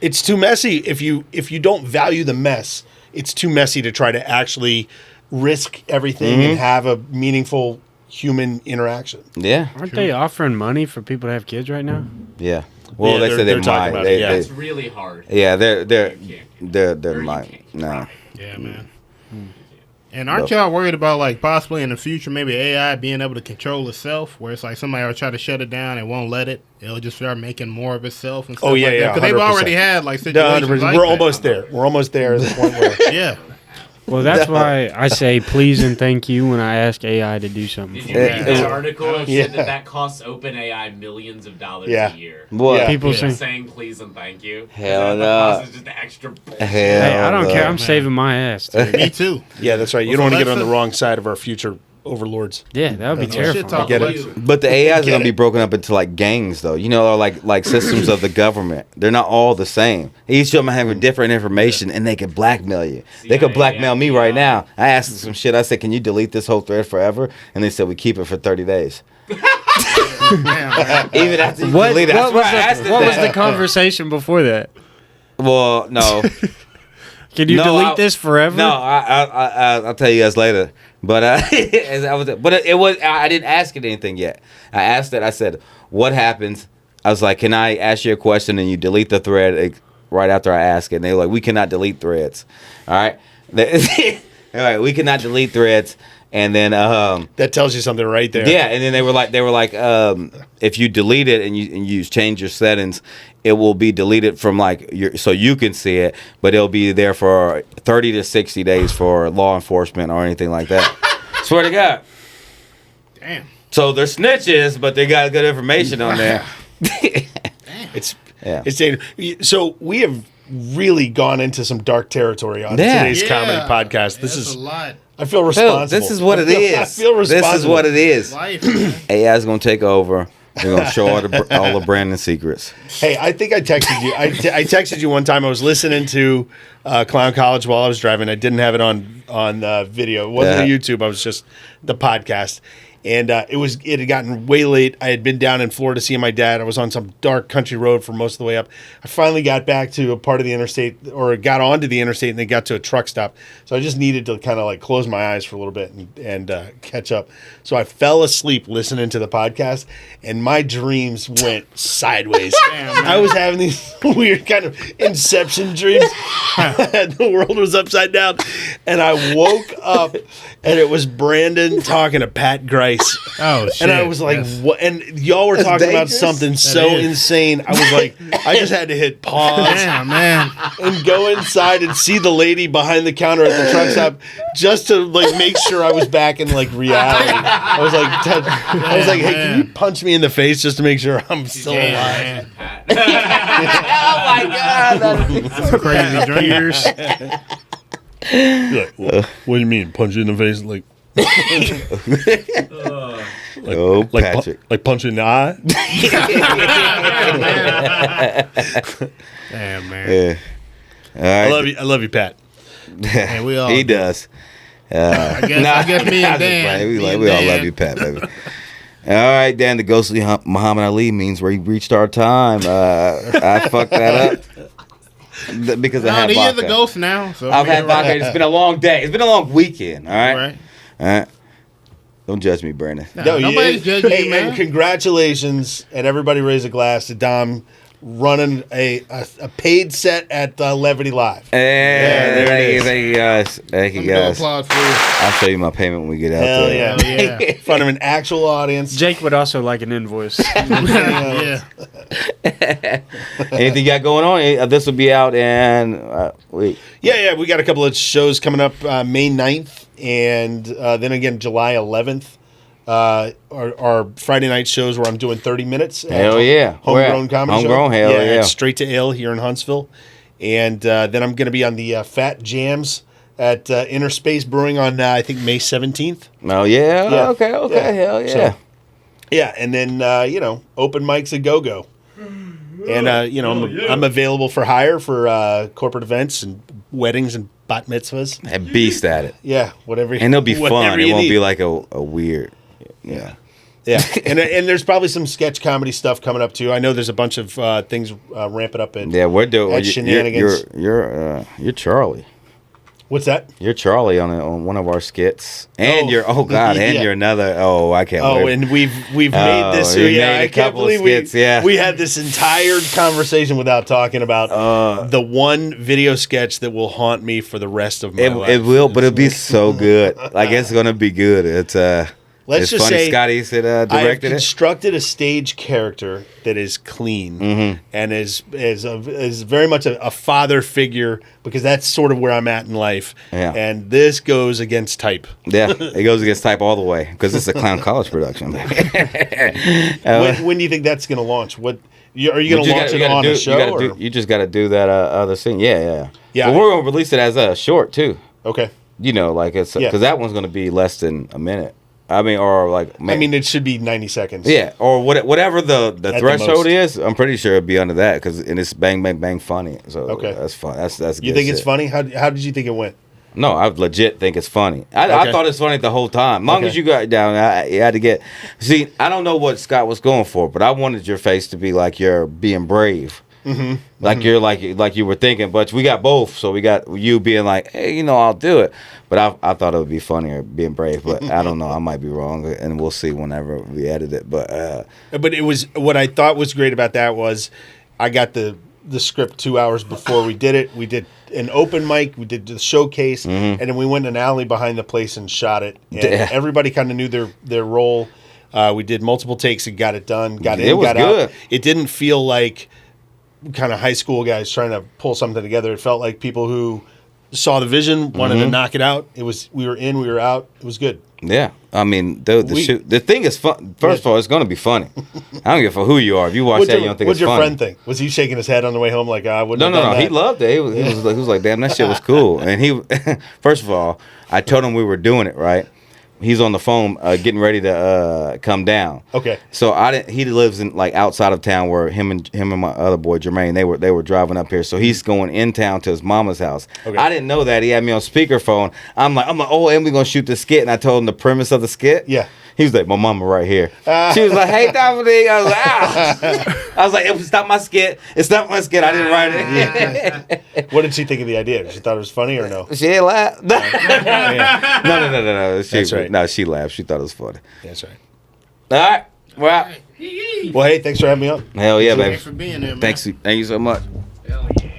it's too messy. If you don't value the mess, it's too messy to try to actually risk everything and have a meaningful human interaction. Yeah, aren't they offering money for people to have kids right now? Yeah. Well, they said they might. It's really hard. Yeah, they're might. No. Yeah, man. And aren't y'all worried about like possibly in the future maybe AI being able to control itself, where it's like somebody will try to shut it down and won't let it? It'll just start making more of itself and stuff. Like that. Because they've already had like situations like We're almost there. We're almost there at the point where yeah. Well, that's why I say please and thank you when I ask AI to do something. Did you read that article? It said that costs OpenAI millions of dollars a year. What? People saying please and thank you. Hell no. It's just extra. Hey, I don't care. I'm saving my ass. Dude. Me too. Yeah, that's right. You don't want to get on the wrong side of our future overlords. Yeah, that would be terrifying. I get it. But the AI is going to be broken up into like gangs, though. Or like systems of the government. They're not all the same. Each of them have different information, and they can blackmail you. They could blackmail me right now. I asked them some shit. I said, "Can you delete this whole thread forever?" And they said, "We keep it for 30 days." Even after you delete it. What was the conversation before that? Well, no. Can you delete this forever? No, I'll tell you guys later. But I didn't ask it anything yet. I asked it. I said, "What happens?" I was like, "Can I ask you a question and you delete the thread right after I ask it?" And they were like, "We cannot delete threads." All right. All right, we cannot delete threads. And then that tells you something right there. Yeah, and then they were like, if you delete it and you change your settings, it will be deleted from so you can see it, but it'll be there for 30 to 60 days for law enforcement or anything like that. Swear to God. Damn. So they're snitches, but they got good information on there. It's dangerous. So we have really gone into some dark territory on today's comedy podcast. This is a lot. I feel responsible. This is what it is. I feel responsible. This is what it is. Life, AI is going to take over. They're going to show all the Branden secrets. Hey, I think I texted you. I texted you one time. I was listening to Clown College while I was driving. I didn't have it on video. It wasn't on YouTube. I was just the podcast. And it had gotten way late. I had been down in Florida seeing my dad. I was on some dark country road for most of the way up. I finally got back to a part of the interstate, or got onto the interstate, and then got to a truck stop. So I just needed to kind of like close my eyes for a little bit and catch up. So I fell asleep listening to the podcast, and my dreams went sideways. Damn, I was having these weird kind of Inception dreams. The world was upside down, and I woke up, and it was Branden talking to Pat Grice. Oh shit! And I was like, "What?" And y'all were talking about something insane. I was like, I just had to hit pause, man, and go inside and see the lady behind the counter at the truck stop, just to like make sure I was back in like reality. I was like, "Hey, can you punch me in the face just to make sure I'm still alive?" Oh my God, that's crazy dreams. Like, what do you mean, punch you in the face? Like. Patrick. Like punching the eye. Damn, man. Yeah. All right. I love you, Pat. Man, we all he does. I guess me and Dan. We all love you, Pat, baby. All right, Dan. The ghostly Muhammad Ali means we reached our time. I fucked that up because I had he vodka. is a ghost now. So I've had vodka. It's been a long day. It's been a long weekend. All right. All right. Don't judge me, Brandon. No, nobody's judging you, man. And congratulations, and everybody raise a glass to Dom running a paid set at Levity Live. Hey, thank you guys. Thank you guys. Applause for you. I'll show you my payment when we get out Hell there. yeah. In front of an actual audience. Jake would also like an invoice. Yeah. Anything you got going on? This will be out in wait. Yeah, we got a couple of shows coming up May 9th, and then again July 11th. Our Friday night shows where I'm doing 30 minutes. Hell yeah. Homegrown comedy show. Homegrown, hell yeah. At Straight to Ale here in Huntsville. And then I'm going to be on the Fat Jams at Inner Space Brewing on, I think, May 17th. Oh, yeah? Yeah. Okay, Yeah. hell yeah. So, yeah, and then, open mics at go-go. And, I'm available for hire for corporate events and weddings and bat mitzvahs. And beast at it. Yeah, whatever. And it'll be fun. whatever It you won't need. be like a weird, yeah. Yeah, and there's probably some sketch comedy stuff coming up too. I know there's a bunch of things ramping up at Yeah, we're doing at Shenanigans. You're Charlie. What's that? You're Charlie on one of our skits, and Oh, and yeah. you're another. Oh, I can't. Oh, wait. and we've made this. we Yeah, made I a can't couple of believe skits, yeah. we had this entire conversation without talking about the one video sketch that will haunt me for the rest of my life. It will, but it'll be so good. Like it's gonna be good. It's Let's it's just funny. say Scotty said I've directed it. constructed a stage character that is clean and is very much a father figure because that's sort of where I'm at in life. Yeah. And this goes against type. Yeah, it goes against type all the way because it's a Clown College production. When do you think that's going to launch? Are you going to launch it on a show? You just got to do that other thing. Yeah. Yeah. Well, we're gonna release it as a short too. Okay. You know, like it's because Yeah. that one's gonna be less than a minute. I mean, or like It should be 90 seconds. yeah, or whatever the the threshold most. is. I'm pretty sure it'd be under that because it's bang bang bang funny. So Okay. that's fun. That's You good think it's shit. funny? How did you think it went? No, I legit think it's funny. I Okay. thought it's funny the whole time. As long Okay. as you got down, you had to get. See, I don't know what Scott was going for, but I wanted your face to be like you're being brave. Like you're like you were thinking, but we got both. So we got you being like, hey, I'll do it. But I thought it would be funnier being brave. But I don't know. I might be wrong, and we'll see whenever we edit it. But It was what I thought was great about that was I got the script 2 hours before we did it. We did an open mic, we did the showcase, and then we went in an alley behind the place and shot it. And Yeah. everybody kind of knew their role. We did multiple takes and got it done. Got It in, was got good. out. It didn't feel like kind of high school guys trying to pull something together. It felt like people who saw the vision, wanted to knock it out. We were in, we were out. It was good. yeah, I mean, the thing is fun. First of all, it's gonna be funny. I don't give a fuck who you are. If you watch that, you don't think what's it's funny. your friend think? Was he shaking his head on the way home like I wouldn't? No. have done He that? loved it. He was like, damn, that shit was cool. And he, first of all, I told him we were doing it right. He's on the phone, getting ready to come down. Okay. So He lives in like outside of town where him and my other boy Jermaine they were driving up here. So he's going in town to his mama's house. Okay. I didn't know that. He had me on speakerphone. I'm like, oh, and we gonna shoot the skit. And I told him the premise of the skit. Yeah. He was like, my mama right here. She was like, hey, Dominique. I was like, I was like, it's not my skit. It's not my skit. I didn't write it. What did she think of the idea? She thought it was funny or no? She ain't laughed. No. That's right. No, she laughed. She thought it was funny. That's right. All right. Well, Well, hey, thanks for having me on. hell yeah, baby. Thanks for being there, man. Thank you so much. Hell yeah.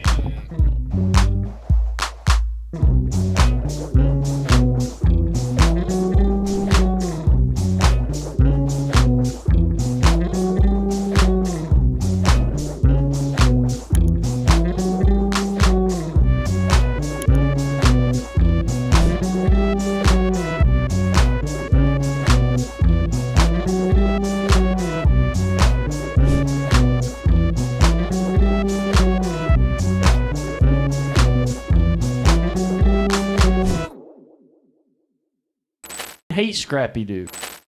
Hate Scrappy Doo.